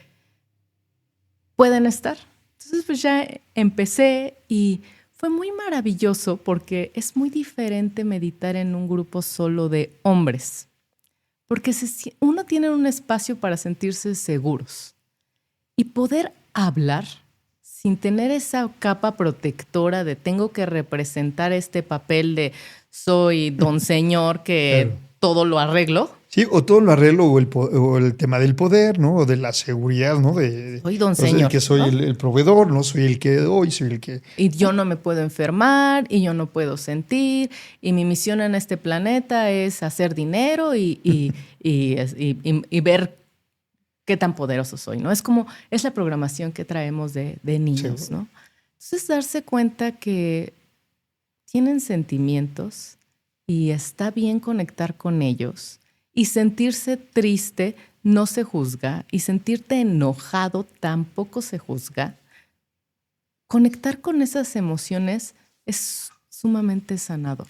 pueden estar. Entonces pues ya empecé y fue muy maravilloso porque es muy diferente meditar en un grupo solo de hombres, porque uno tiene un espacio para sentirse seguros y poder hablar sin tener esa capa protectora de tengo que representar este papel de soy don señor que Claro. todo lo arreglo. Sí, o todo lo arreglo o el tema del poder, ¿no? O de la seguridad, ¿no? Soy don O sea, señor, que soy ¿no? el proveedor, ¿no? Soy el que doy, soy el que... Y yo no me puedo enfermar y yo no puedo sentir y mi misión en este planeta es hacer dinero y ver qué tan poderoso soy, ¿no? Es la programación que traemos de niños, Seguro. ¿no? Entonces darse cuenta que tienen sentimientos y está bien conectar con ellos y sentirse triste no se juzga y sentirte enojado tampoco se juzga. Conectar con esas emociones es sumamente sanador.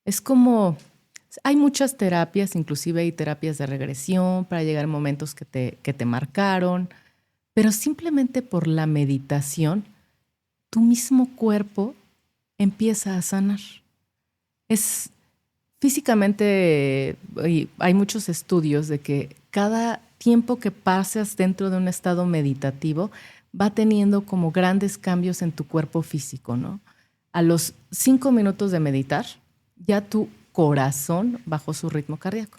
Es como, hay muchas terapias, inclusive hay terapias de regresión para llegar a momentos que te marcaron, pero simplemente por la meditación, tu mismo cuerpo empieza a sanar. Es físicamente, hay muchos estudios de que cada tiempo que pasas dentro de un estado meditativo va teniendo como grandes cambios en tu cuerpo físico, ¿no? A los 5 minutos de meditar, ya tu corazón bajó su ritmo cardíaco.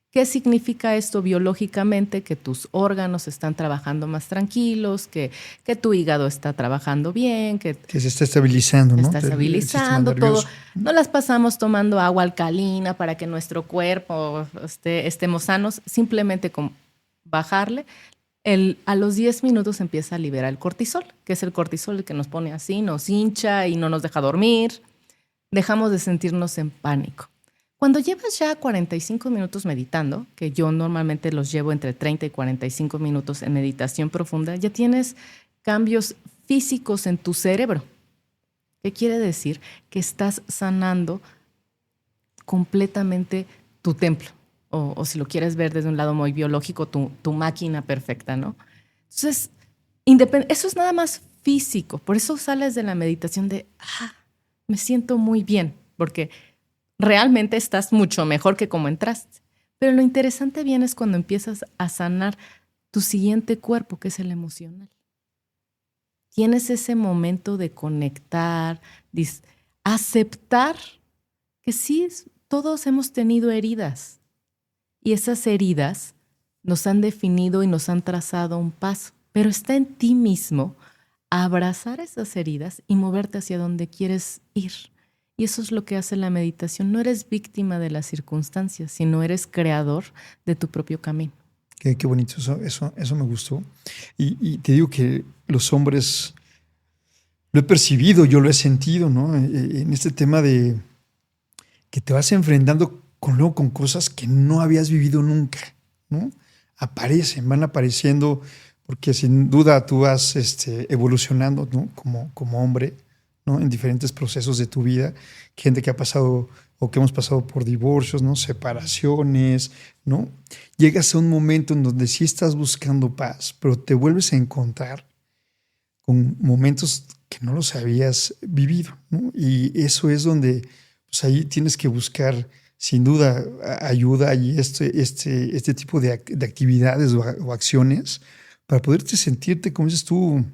¿Qué significa esto biológicamente? Que tus órganos están trabajando más tranquilos, que tu hígado está trabajando bien, que se está estabilizando, ¿no? está El sistema estabilizando todo. nervioso. No las pasamos tomando agua alcalina para que nuestro cuerpo estemos sanos, simplemente con bajarle. A los 10 minutos empieza a liberar el cortisol, que es el cortisol el que nos pone así, nos hincha y no nos deja dormir. Dejamos de sentirnos en pánico. Cuando llevas ya 45 minutos meditando, que yo normalmente los llevo entre 30 y 45 minutos en meditación profunda, ya tienes cambios físicos en tu cerebro. ¿Qué quiere decir? Que estás sanando completamente tu templo. O si lo quieres ver desde un lado muy biológico, tu máquina perfecta, ¿no? Entonces, eso es nada más físico. Por eso sales de la meditación de, me siento muy bien, porque realmente estás mucho mejor que como entraste. Pero lo interesante viene es cuando empiezas a sanar tu siguiente cuerpo, que es el emocional. Tienes ese momento de conectar, aceptar que sí, todos hemos tenido heridas y esas heridas nos han definido y nos han trazado un paso, pero está en ti mismo abrazar esas heridas y moverte hacia donde quieres ir. Y eso es lo que hace la meditación. No eres víctima de las circunstancias, sino eres creador de tu propio camino. Qué bonito, eso me gustó. Y te digo que los hombres, lo he percibido, yo lo he sentido, ¿no? En este tema de que te vas enfrentando luego con cosas que no habías vivido nunca, ¿no? Van apareciendo, porque sin duda tú vas evolucionando, ¿no? Como hombre, ¿no? En diferentes procesos de tu vida, gente que ha pasado o que hemos pasado por divorcios, ¿no? Separaciones, ¿no? Llegas a un momento en donde sí estás buscando paz, pero te vuelves a encontrar con momentos que no los habías vivido, ¿no? Y eso es donde pues ahí tienes que buscar sin duda ayuda y este tipo de actividades o acciones para poderte sentirte, como dices tú,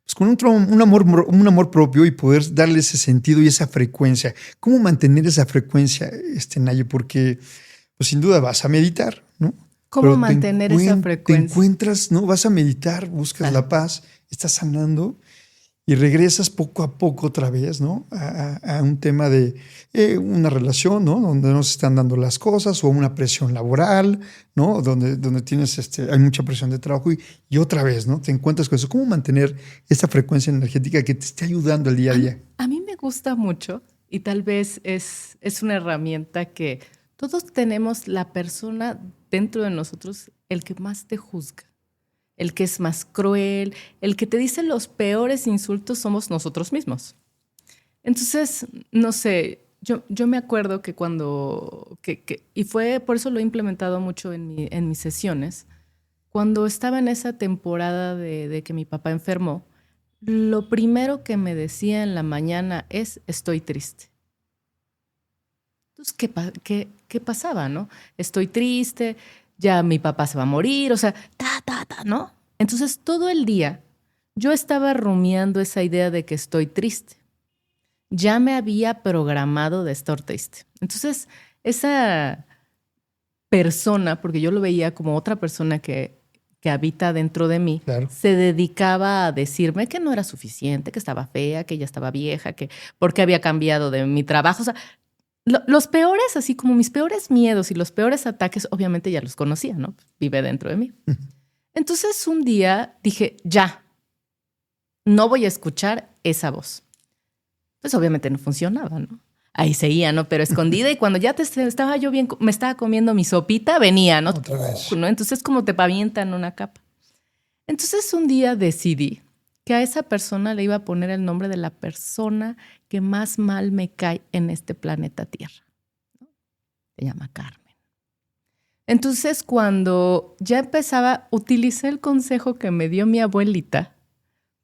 pues con un amor propio y poder darle ese sentido y esa frecuencia. ¿Cómo mantener esa frecuencia, Naye? Porque pues sin duda vas a meditar, ¿no? ¿Cómo mantener esa frecuencia? Te encuentras, ¿no? Vas a meditar, buscas la paz, estás sanando y regresas poco a poco otra vez, ¿no? A un tema de una relación, ¿no? Donde no se están dando las cosas, o una presión laboral, ¿no? Donde tienes, hay mucha presión de trabajo y otra vez, ¿no? Te encuentras con eso. ¿Cómo mantener esta frecuencia energética que te esté ayudando el día a día? A mí me gusta mucho y tal vez es una herramienta que todos tenemos, la persona dentro de nosotros, el que más te juzga, el que es más cruel, el que te dice los peores insultos somos nosotros mismos. Entonces, no sé, yo me acuerdo que y fue, por eso lo he implementado mucho en mis sesiones, cuando estaba en esa temporada de que mi papá enfermó, lo primero que me decía en la mañana es: estoy triste. Entonces, ¿qué pasaba, no? Estoy triste, ya mi papá se va a morir, o sea, ¿no? Entonces, todo el día yo estaba rumiando esa idea de que estoy triste. Ya me había programado de estar triste. Entonces, esa persona, porque yo lo veía como otra persona que habita dentro de mí, Claro. se dedicaba a decirme que no era suficiente, que estaba fea, que ya estaba vieja, que porque había cambiado de mi trabajo. O sea, los peores, así como mis peores miedos y los peores ataques, obviamente ya los conocía, ¿no? Vive dentro de mí. Entonces un día dije, ya, no voy a escuchar esa voz. Pues obviamente no funcionaba, ¿no? Ahí seguía, ¿no? Pero escondida, y cuando ya estaba yo bien, me estaba comiendo mi sopita, venía, ¿no? Otra vez. ¿No? Entonces como te pavientan una capa. Entonces un día decidí que a esa persona le iba a poner el nombre de la persona que más mal me cae en este planeta Tierra. Se llama Carmen. Entonces, cuando ya empezaba, utilicé el consejo que me dio mi abuelita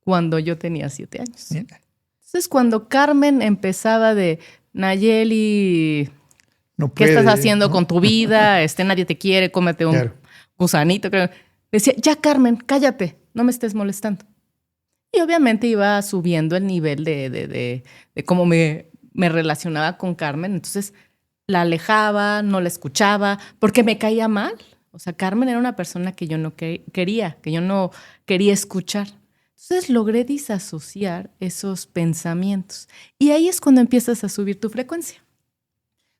cuando yo tenía 7 años. Mira. Entonces, cuando Carmen empezaba de: Nayeli, No ¿qué puede, estás haciendo ¿no? con tu vida? Nadie te quiere, cómete un Claro. gusanito. Decía, ya, Carmen, cállate, no me estés molestando. Y obviamente iba subiendo el nivel de cómo me relacionaba con Carmen. Entonces la alejaba, no la escuchaba, porque me caía mal. O sea, Carmen era una persona que yo no quería, que yo no quería escuchar. Entonces logré disasociar esos pensamientos. Y ahí es cuando empiezas a subir tu frecuencia.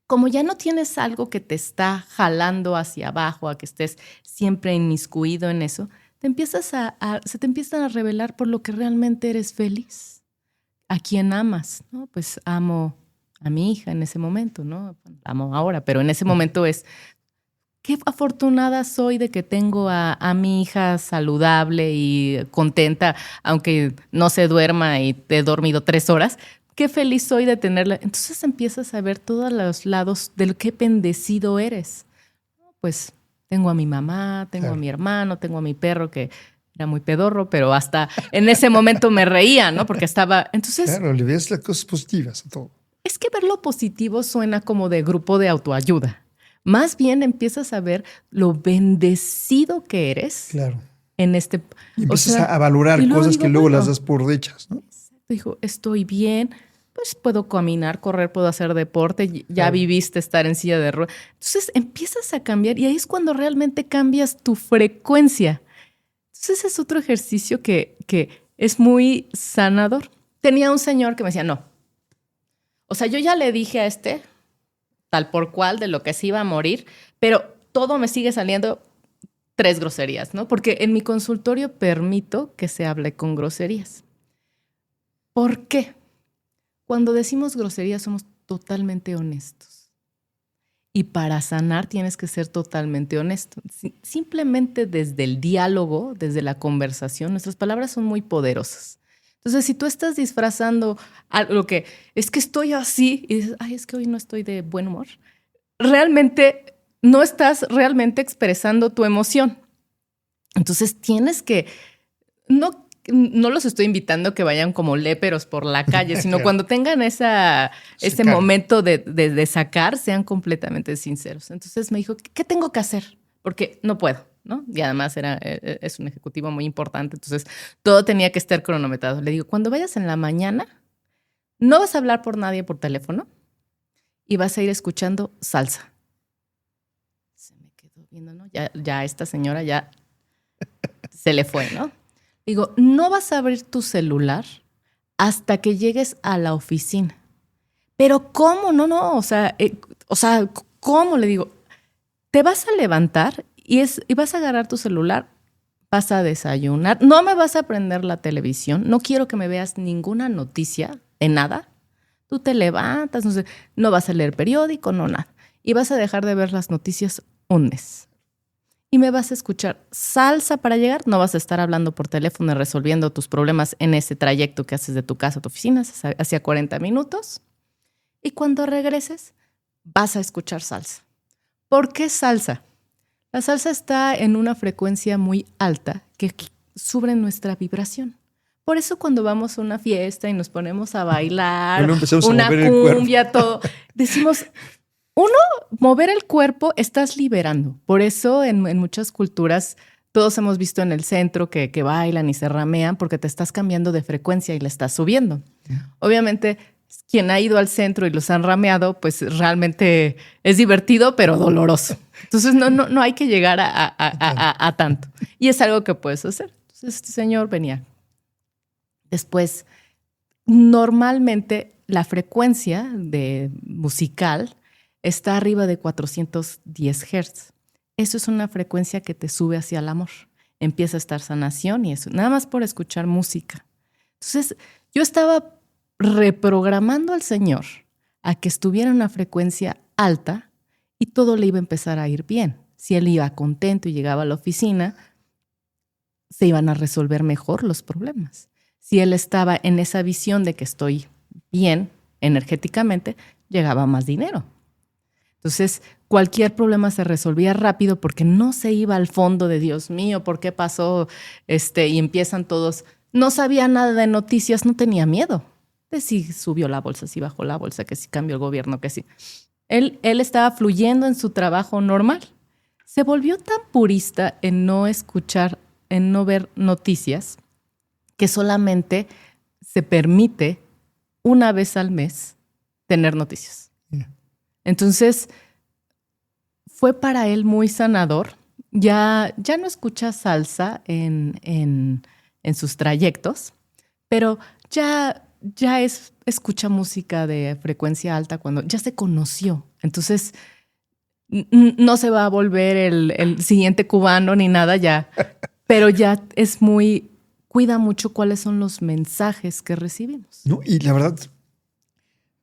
Como ya no tienes algo que te está jalando hacia abajo, a que estés siempre inmiscuido en eso, se te empiezan a revelar por lo que realmente eres feliz. ¿A quién amas? ¿No? Pues amo a mi hija en ese momento, ¿no? Amo ahora, pero en ese momento es: qué afortunada soy de que tengo a mi hija saludable y contenta, aunque no se duerma y te he dormido 3 horas. Qué feliz soy de tenerla. Entonces empiezas a ver todos los lados de lo que bendecido eres. Pues tengo a mi mamá, tengo a mi hermano, tengo a mi perro que era muy pedorro, pero hasta en ese momento me reía, ¿no? Porque estaba... Entonces, Claro, le ves las cosas positivas a todo. es que ver lo positivo suena como de grupo de autoayuda. Más bien empiezas a ver lo bendecido que eres. Claro. En este... Y empiezas a valorar cosas que luego las das por hechas, ¿no? Dijo, estoy bien, pues puedo caminar, correr, puedo hacer deporte, ya viviste estar en silla de ruedas. Entonces empiezas a cambiar y ahí es cuando realmente cambias tu frecuencia. Entonces ese es otro ejercicio que es muy sanador. Tenía un señor que me decía, no. O sea, yo ya le dije a tal por cual, de lo que se iba a morir, pero todo me sigue saliendo 3 groserías, ¿no? Porque en mi consultorio permito que se hable con groserías. ¿Por qué? Cuando decimos groserías somos totalmente honestos. Y para sanar tienes que ser totalmente honesto. Simplemente desde el diálogo, desde la conversación, nuestras palabras son muy poderosas. Entonces, si tú estás disfrazando algo que es que estoy así y dices, ay, es que hoy no estoy de buen humor, realmente no estás realmente expresando tu emoción. Entonces, tienes que... No los estoy invitando a que vayan como léperos por la calle, sino cuando tengan ese momento de sacar, sean completamente sinceros. Entonces me dijo, ¿qué tengo que hacer? Porque no puedo, ¿no? Y además es un ejecutivo muy importante, entonces todo tenía que estar cronometrado. Le digo, cuando vayas en la mañana, no vas a hablar por nadie por teléfono y vas a ir escuchando salsa. Se me quedó viendo, ¿no? Ya esta señora ya se le fue, ¿no? Digo, no vas a abrir tu celular hasta que llegues a la oficina. ¿Pero cómo? No. O sea, ¿cómo? Le digo, te vas a levantar y vas a agarrar tu celular, vas a desayunar, no me vas a prender la televisión, no quiero que me veas ninguna noticia de nada. Tú te levantas, no vas a leer periódico, no nada. Y vas a dejar de ver las noticias un mes. Y me vas a escuchar salsa para llegar. No vas a estar hablando por teléfono y resolviendo tus problemas en ese trayecto que haces de tu casa a tu oficina, hacia 40 minutos. Y cuando regreses, vas a escuchar salsa. ¿Por qué salsa? La salsa está en una frecuencia muy alta que sube nuestra vibración. Por eso cuando vamos a una fiesta y nos ponemos a bailar, Bueno, empezamos a una mover el cumbia, todo, decimos, mover el cuerpo estás liberando. Por eso en muchas culturas todos hemos visto en el centro que bailan y se ramean porque te estás cambiando de frecuencia y le estás subiendo. Obviamente, quien ha ido al centro y los han rameado, pues realmente es divertido, pero doloroso. Entonces no hay que llegar a tanto. Y es algo que puedes hacer. Entonces este señor venía. Después, normalmente la frecuencia musical está arriba de 410 Hz. Eso es una frecuencia que te sube hacia el amor. Empieza a estar sanación y eso, nada más por escuchar música. Entonces, yo estaba reprogramando al Señor a que estuviera en una frecuencia alta y todo le iba a empezar a ir bien. Si él iba contento y llegaba a la oficina, se iban a resolver mejor los problemas. Si él estaba en esa visión de que estoy bien energéticamente, llegaba más dinero. Entonces, cualquier problema se resolvía rápido porque no se iba al fondo de Dios mío, ¿por qué pasó? Y empiezan todos. No sabía nada de noticias, no tenía miedo de si subió la bolsa, si bajó la bolsa, que si cambió el gobierno, que si. Él estaba fluyendo en su trabajo normal. Se volvió tan purista en no escuchar, en no ver noticias, que solamente se permite una vez al mes tener noticias. Entonces, fue para él muy sanador. Ya no escucha salsa en sus trayectos, pero ya escucha música de frecuencia alta cuando ya se conoció. Entonces, no se va a volver el siguiente cubano ni nada ya, pero ya cuida mucho cuáles son los mensajes que recibimos. No, y la verdad,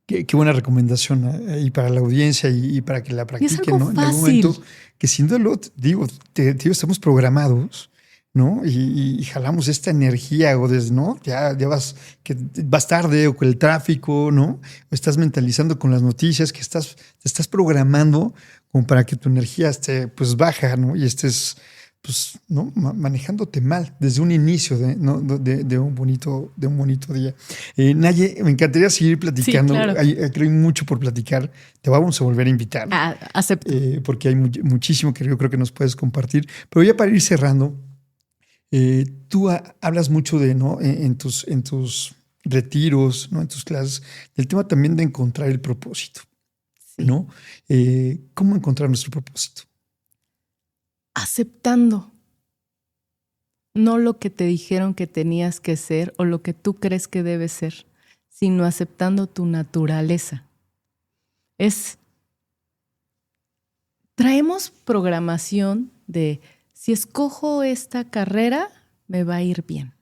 qué buena recomendación y para la audiencia y para que la practiquen, ¿no? Fácil. En algún momento, que siendo digo, estamos programados, ¿no? Y jalamos esta energía, o ¿no? Ya vas tarde, o con el tráfico, ¿no? O estás mentalizando con las noticias, te estás programando como para que tu energía esté pues baja, ¿no? Y estés pues, ¿no? Manejándote mal desde un inicio de un bonito día. Naye, me encantaría seguir platicando. Sí, claro. Creo que hay mucho por platicar. Te vamos a volver a invitar. Acepto. Porque hay muchísimo que yo creo que nos puedes compartir. Pero ya para ir cerrando, tú hablas mucho ¿no? en tus retiros, ¿no? En tus clases, del tema también de encontrar el propósito. Sí. ¿No? ¿Cómo encontrar nuestro propósito? Aceptando. No lo que te dijeron que tenías que ser o lo que tú crees que debes ser, sino aceptando tu naturaleza. Traemos programación de si escojo esta carrera, me va a ir bien.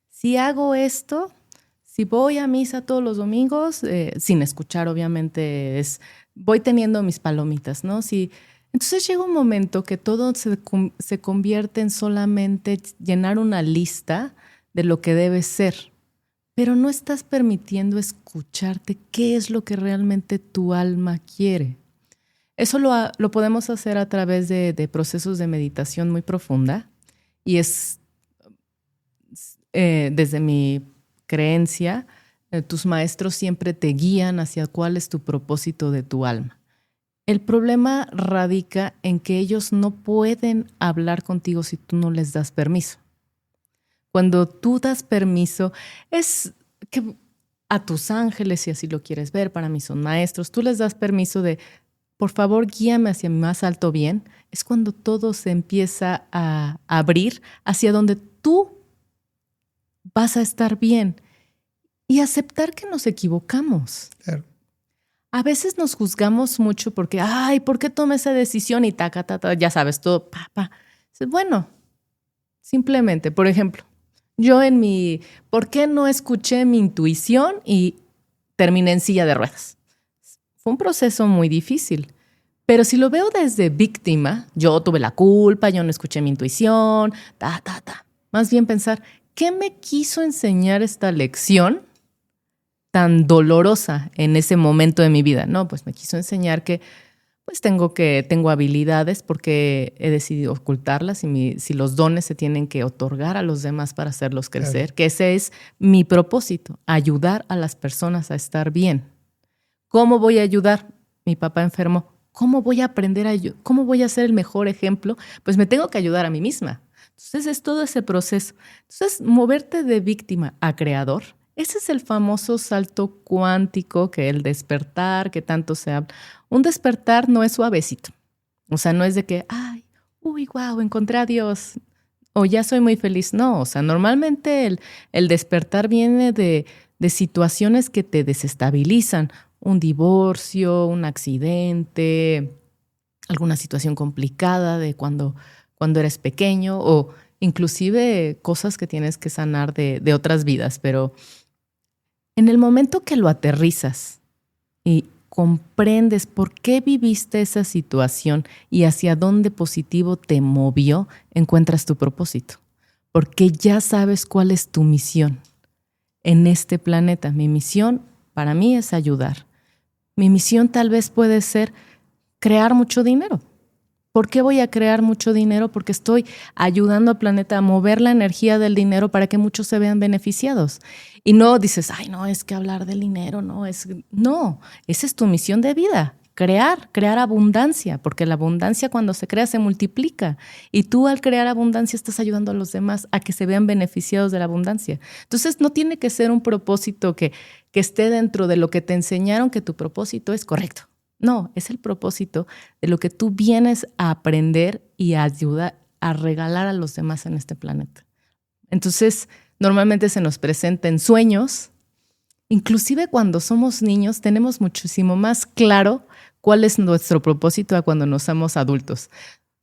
Si hago esto, si voy a misa todos los domingos, sin escuchar obviamente, voy teniendo mis palomitas, ¿no? Entonces llega un momento que todo se convierte en solamente llenar una lista de lo que debes ser, pero no estás permitiendo escucharte qué es lo que realmente tu alma quiere. Eso lo podemos hacer a través de procesos de meditación muy profunda y desde mi creencia, tus maestros siempre te guían hacia cuál es tu propósito de tu alma. El problema radica en que ellos no pueden hablar contigo si tú no les das permiso. Cuando tú das permiso, es que a tus ángeles, si así lo quieres ver, para mí son maestros, tú les das permiso de, por favor, guíame hacia mi más alto bien. Es cuando todo se empieza a abrir hacia donde tú vas a estar bien y aceptar que nos equivocamos. Claro. A veces nos juzgamos mucho porque, ay, ¿por qué tomé esa decisión? Y ya sabes, todo, Bueno, simplemente, por ejemplo, yo ¿por qué no escuché mi intuición y terminé en silla de ruedas? Fue un proceso muy difícil. Pero si lo veo desde víctima, yo tuve la culpa, yo no escuché mi intuición, Más bien pensar, ¿qué me quiso enseñar esta lección tan dolorosa en ese momento de mi vida? No, pues me quiso enseñar que pues tengo habilidades porque he decidido ocultarlas y si los dones se tienen que otorgar a los demás para hacerlos crecer, que ese es mi propósito, ayudar a las personas a estar bien. ¿Cómo voy a ayudar? Mi papá enfermó. ¿Cómo voy a aprender a ayudar? ¿Cómo voy a ser el mejor ejemplo? Pues me tengo que ayudar a mí misma. Entonces es todo ese proceso. Entonces, moverte de víctima a creador, ese es el famoso salto cuántico, que el despertar, que tanto se habla. Un despertar no es suavecito. O sea, no es de que, ay, uy, wow, encontré a Dios, o ya soy muy feliz. No, o sea, normalmente el despertar viene de situaciones que te desestabilizan. Un divorcio, un accidente, alguna situación complicada de cuando eres pequeño, o inclusive cosas que tienes que sanar de otras vidas. Pero en el momento que lo aterrizas y comprendes por qué viviste esa situación y hacia dónde positivo te movió, encuentras tu propósito. Porque ya sabes cuál es tu misión en este planeta. Mi misión para mí es ayudar. Mi misión tal vez puede ser crear mucho dinero. ¿Por qué voy a crear mucho dinero? Porque estoy ayudando al planeta a mover la energía del dinero para que muchos se vean beneficiados. Y no dices, ay, no, es que hablar del dinero, no, esa es tu misión de vida. Crear abundancia, porque la abundancia cuando se crea se multiplica. Y tú al crear abundancia estás ayudando a los demás a que se vean beneficiados de la abundancia. Entonces no tiene que ser un propósito que esté dentro de lo que te enseñaron que tu propósito es correcto. No, es el propósito de lo que tú vienes a aprender y a ayudar a regalar a los demás en este planeta. Entonces, normalmente se nos presenta en sueños. Inclusive cuando somos niños tenemos muchísimo más claro cuál es nuestro propósito a cuando nos somos adultos.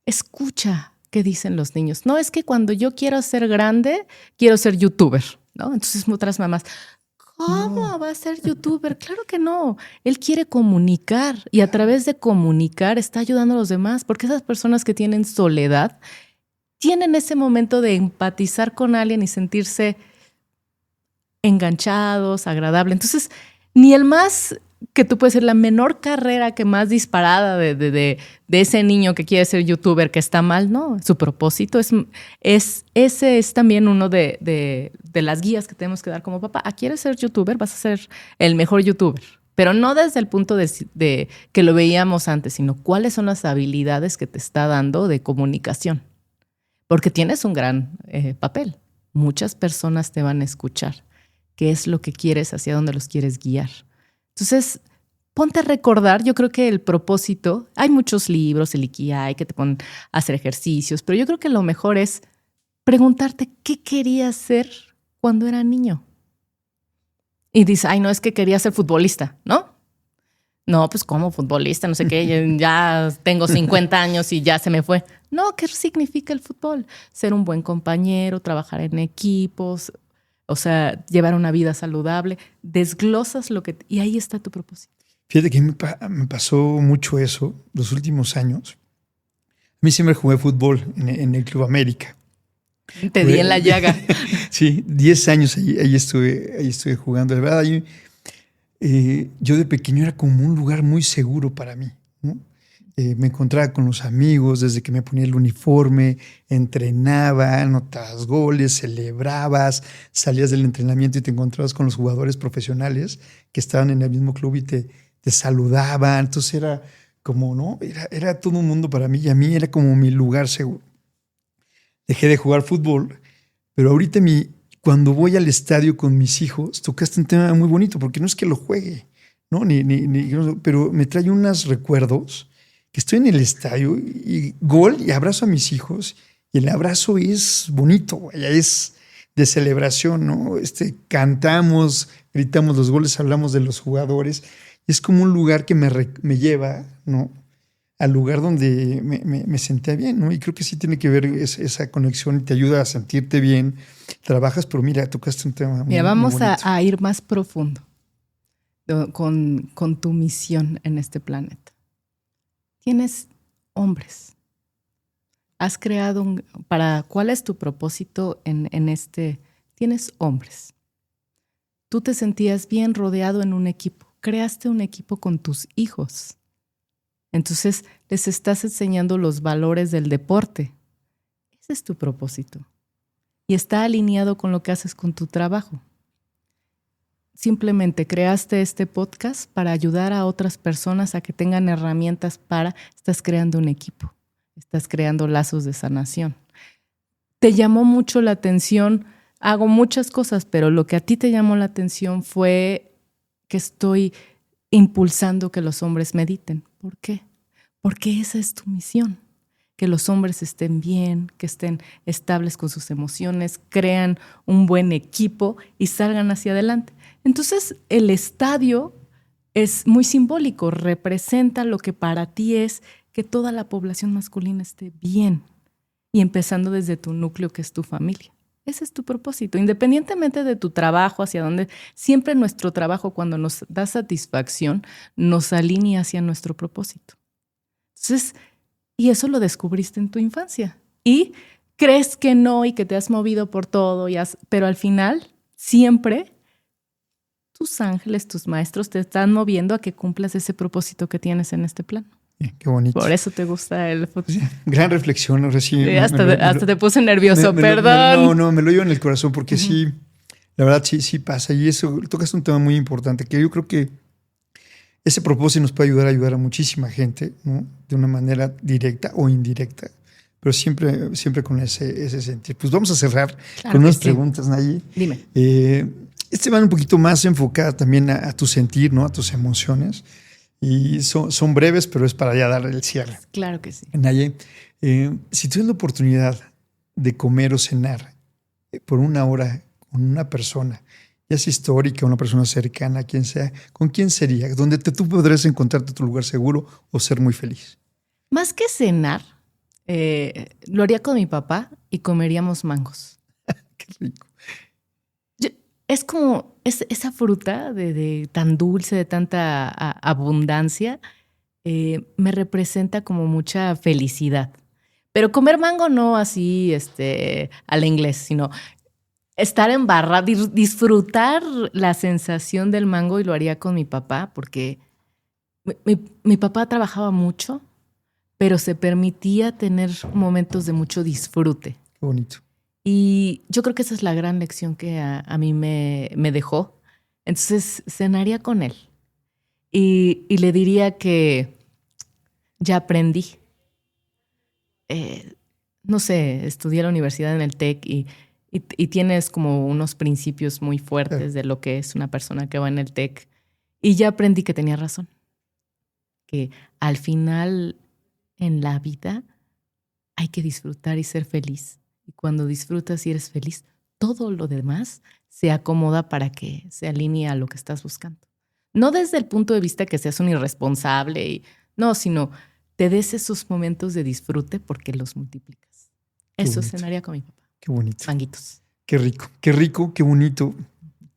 Escucha qué dicen los niños. No, es que cuando yo quiero ser grande, quiero ser youtuber, ¿no? Entonces otras mamás, ¿cómo va a ser youtuber? Claro que no. Él quiere comunicar y a través de comunicar está ayudando a los demás, porque esas personas que tienen soledad tienen ese momento de empatizar con alguien y sentirse enganchados, agradable. Entonces, ni el más, que tú puedes ser la menor carrera que más disparada de ese niño que quiere ser youtuber, que está mal, no. Su propósito ese es también uno de las guías que tenemos que dar como papá. ¿Quieres ser youtuber? Vas a ser el mejor youtuber. Pero no desde el punto de que lo veíamos antes, sino cuáles son las habilidades que te está dando de comunicación. Porque tienes un gran papel. Muchas personas te van a escuchar. ¿Qué es lo que quieres? ¿Hacia dónde los quieres guiar? Entonces, ponte a recordar. Yo creo que el propósito, hay muchos libros, el Ikigai, que te ponen a hacer ejercicios, pero yo creo que lo mejor es preguntarte qué querías ser cuando era niño. Y dices, ay, no, es que quería ser futbolista, ¿no? No, pues como futbolista, no sé qué, ya tengo 50 años y ya se me fue. No, ¿qué significa el fútbol? Ser un buen compañero, trabajar en equipos, o sea, llevar una vida saludable. Desglosas y ahí está tu propósito. Fíjate que me pasó mucho eso los últimos años. A mí siempre jugué fútbol en el Club América. Te di en la llaga. Sí, 10 años ahí estuve jugando. La verdad, yo de pequeño era como un lugar muy seguro para mí, ¿no? Me encontraba con los amigos desde que me ponía el uniforme, entrenaba, anotabas goles, celebrabas, salías del entrenamiento y te encontrabas con los jugadores profesionales que estaban en el mismo club y te saludaban. Entonces era como, ¿no? Era todo un mundo para mí y a mí era como mi lugar seguro. Dejé de jugar fútbol, pero ahorita cuando voy al estadio con mis hijos, tocaste un tema muy bonito, porque no es que lo juegue, ¿no? Pero me trae unos recuerdos que estoy en el estadio y gol y abrazo a mis hijos y el abrazo es bonito, es de celebración, ¿no? Cantamos, gritamos los goles, hablamos de los jugadores. Es como un lugar que me lleva, ¿no?, al lugar donde me senté bien, ¿no? Y creo que sí tiene que ver esa conexión y te ayuda a sentirte bien. Trabajas, pero mira, tocaste un tema muy, vamos muy a ir más profundo con tu misión en este planeta. Tienes hombres. Has creado ¿cuál es tu propósito en este? Tienes hombres. Tú te sentías bien rodeado en un equipo. Creaste un equipo con tus hijos. Entonces les estás enseñando los valores del deporte. Ese es tu propósito. Y está alineado con lo que haces con tu trabajo. Simplemente creaste este podcast para ayudar a otras personas a que tengan herramientas estás creando un equipo, estás creando lazos de sanación. Te llamó mucho la atención, hago muchas cosas, pero lo que a ti te llamó la atención fue que estoy impulsando que los hombres mediten. ¿Por qué? Porque esa es tu misión. Que los hombres estén bien, que estén estables con sus emociones, crean un buen equipo y salgan hacia adelante. Entonces, el estadio es muy simbólico, representa lo que para ti es que toda la población masculina esté bien y empezando desde tu núcleo, que es tu familia. Ese es tu propósito, independientemente de tu trabajo, hacia dónde. Siempre nuestro trabajo, cuando nos da satisfacción, nos alinea hacia nuestro propósito. Entonces, y eso lo descubriste en tu infancia. Y crees que no y que te has movido por todo, pero al final siempre tus ángeles, tus maestros te están moviendo a que cumplas ese propósito que tienes en este plano. Qué bonito. Por eso te gusta el fútbol. Sí, gran reflexión. Ahora sí, hasta te puse nervioso, perdón. No, me lo llevo en el corazón porque sí, la verdad sí pasa. Y eso, tocas un tema muy importante que yo creo que ese propósito nos puede ayudar a muchísima gente, ¿no? De una manera directa o indirecta, pero siempre con ese sentido. Pues vamos a cerrar con unas preguntas, Nayi. Dime. Va un poquito más enfocada también a tu sentir, ¿no? A tus emociones. Y son breves, pero es para ya dar el cierre. Claro que sí. Nayi, si tienes la oportunidad de comer o cenar por una hora con una persona, ya sea histórica, una persona cercana, quien sea, ¿con quién sería? ¿Dónde tú podrías encontrarte tu lugar seguro o ser muy feliz? Más que cenar, lo haría con mi papá y comeríamos mangos. Qué rico. Es como esa fruta de tan dulce, de tanta abundancia, me representa como mucha felicidad. Pero comer mango no así a la inglés, sino estar embarrado, disfrutar la sensación del mango, y lo haría con mi papá porque mi papá trabajaba mucho, pero se permitía tener momentos de mucho disfrute. Qué bonito. Y yo creo que esa es la gran lección que a mí me dejó. Entonces cenaría con él y le diría que ya aprendí. No sé, estudié en la universidad en el TEC y tienes como unos principios muy fuertes de lo que es una persona que va en el TEC. Y ya aprendí que tenía razón. Que al final en la vida hay que disfrutar y ser feliz. Y cuando disfrutas y eres feliz, todo lo demás se acomoda para que se alinee a lo que estás buscando. No desde el punto de vista que seas un irresponsable, no, sino te des esos momentos de disfrute porque los multiplicas. Eso cenaría con mi papá. Qué bonito. Manguitos. Qué rico, qué bonito.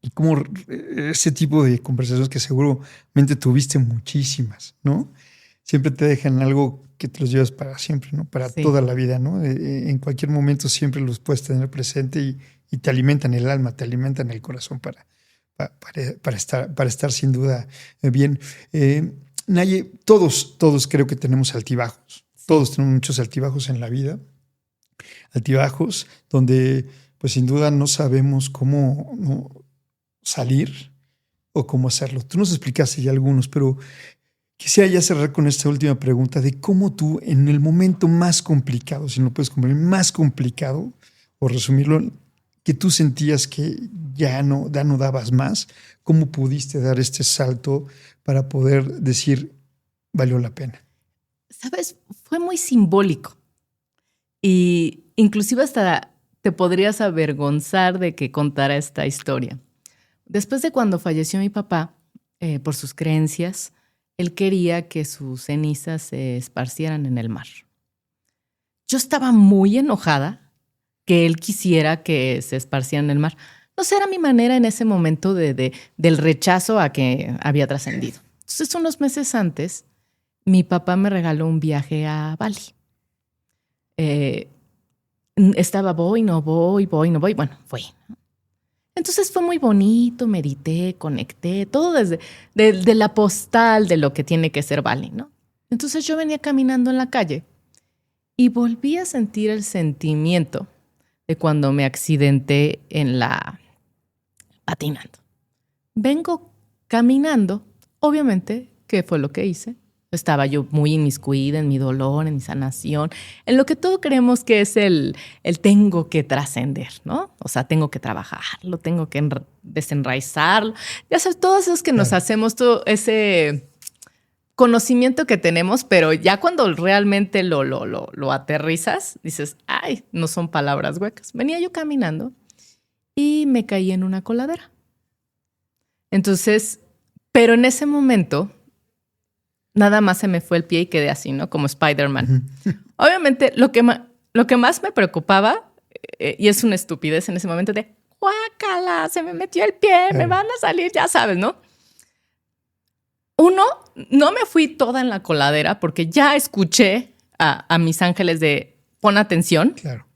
Y como ese tipo de conversaciones que seguramente tuviste muchísimas, ¿no? Siempre te dejan algo que te los llevas para siempre, ¿no? Para toda la vida, ¿no? En cualquier momento siempre los puedes tener presente y te alimentan el alma, te alimentan el corazón para estar sin duda bien. Nayi, todos creo que tenemos altibajos. Todos tenemos muchos altibajos en la vida. Altibajos donde, pues sin duda, no sabemos cómo salir o cómo hacerlo. Tú nos explicaste ya algunos, pero quisiera ya cerrar con esta última pregunta de cómo tú, en el momento más complicado, si no puedes comprender, más complicado, o resumirlo, que tú sentías que ya no dabas más, ¿cómo pudiste dar este salto para poder decir, valió la pena? ¿Sabes? Fue muy simbólico. Y inclusive hasta te podrías avergonzar de que contara esta historia. Después de cuando falleció mi papá, por sus creencias, él quería que sus cenizas se esparcieran en el mar. Yo estaba muy enojada que él quisiera que se esparcieran en el mar. No sé, era mi manera en ese momento del rechazo a que había trascendido. Entonces, unos meses antes, mi papá me regaló un viaje a Bali. Estaba voy, no voy. Bueno, fui. Entonces fue muy bonito, medité, conecté, todo desde de la postal de lo que tiene que ser Bali, ¿no? Entonces yo venía caminando en la calle y volví a sentir el sentimiento de cuando me accidenté patinando. Vengo caminando, obviamente, ¿qué fue lo que hice? Estaba yo muy inmiscuida en mi dolor, en mi sanación, en lo que todos creemos que es el tengo que trascender, ¿no? O sea, tengo que trabajarlo, tengo que desenraizarlo. Ya sabes, todos esos que nos hacemos, todo ese conocimiento que tenemos, pero ya cuando realmente lo aterrizas, dices, ay, no son palabras huecas. Venía yo caminando y me caí en una coladera. Entonces, pero en ese momento, nada más se me fue el pie y quedé así, ¿no? Como Spider-Man. Obviamente, lo que más me preocupaba, y es una estupidez en ese momento de, guácala, se me metió el pie, me van a salir, ya sabes, ¿no? Uno, no me fui toda en la coladera porque ya escuché a mis ángeles de pon atención. Claro.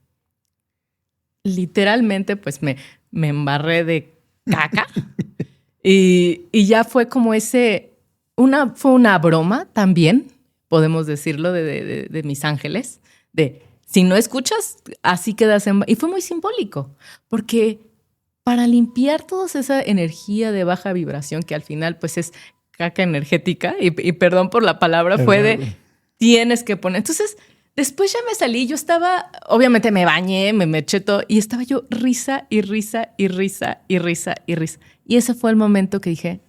Literalmente, pues me embarré de caca y ya fue como fue una broma también, podemos decirlo, de mis ángeles, de si no escuchas, así quedas y fue muy simbólico, porque para limpiar toda esa energía de baja vibración que al final pues es caca energética, y perdón por la palabra, fue de tienes que poner. Entonces, después ya me salí, yo estaba, obviamente me bañé, me eché todo, y estaba yo risa y risa y risa y risa y risa. Y ese fue el momento que dije,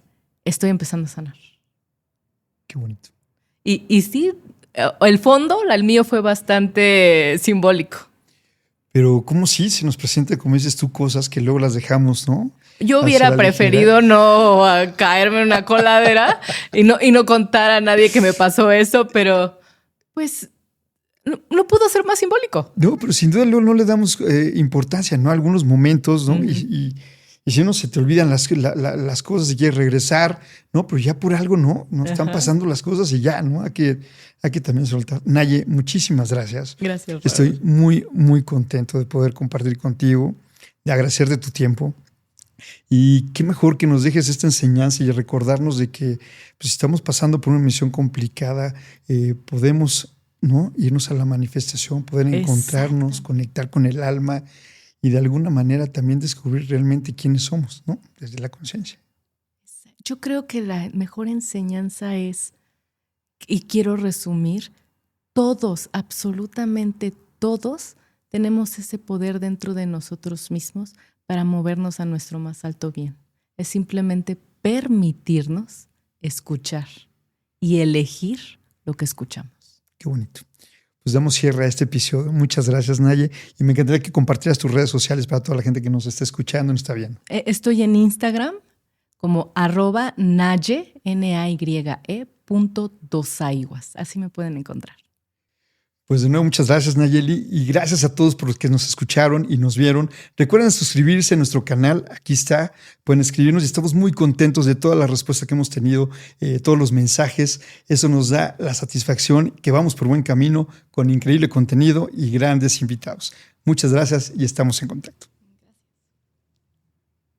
estoy empezando a sanar. Qué bonito. Y sí, el fondo, el mío fue bastante simbólico. Pero ¿cómo sí? Se nos presenta, como dices tú, cosas que luego las dejamos, ¿no? Yo hubiera preferido no caerme en una coladera y no contar a nadie que me pasó eso, pero pues no pudo ser más simbólico. No, pero sin duda no le damos importancia, ¿no? A algunos momentos, ¿no? Y si no se te olvidan las cosas y quieres regresar, ¿no? Pero ya por algo no están pasando las cosas y ya, ¿no? Hay que también soltar. Naye, muchísimas gracias. Gracias, Raúl. Estoy muy, muy contento de poder compartir contigo, de agradecerte tu tiempo. Y qué mejor que nos dejes esta enseñanza y recordarnos de que pues, si estamos pasando por una misión complicada, podemos, ¿no? Irnos a la manifestación, poder encontrarnos, conectar con el alma y de alguna manera también descubrir realmente quiénes somos, ¿no? Desde la conciencia. Yo creo que la mejor enseñanza es, y quiero resumir, todos, absolutamente todos, tenemos ese poder dentro de nosotros mismos para movernos a nuestro más alto bien. Es simplemente permitirnos escuchar y elegir lo que escuchamos. Qué bonito. Pues damos cierre a este episodio. Muchas gracias, Naye. Y me encantaría que compartieras tus redes sociales para toda la gente que nos está escuchando y nos está viendo. Estoy en Instagram como @Naye, NAYE.Dosaiguas. Así me pueden encontrar. Pues de nuevo, muchas gracias, Nayeli, y gracias a todos por los que nos escucharon y nos vieron. Recuerden suscribirse a nuestro canal, aquí está, pueden escribirnos y estamos muy contentos de toda la respuesta que hemos tenido, todos los mensajes. Eso nos da la satisfacción que vamos por buen camino con increíble contenido y grandes invitados. Muchas gracias y estamos en contacto.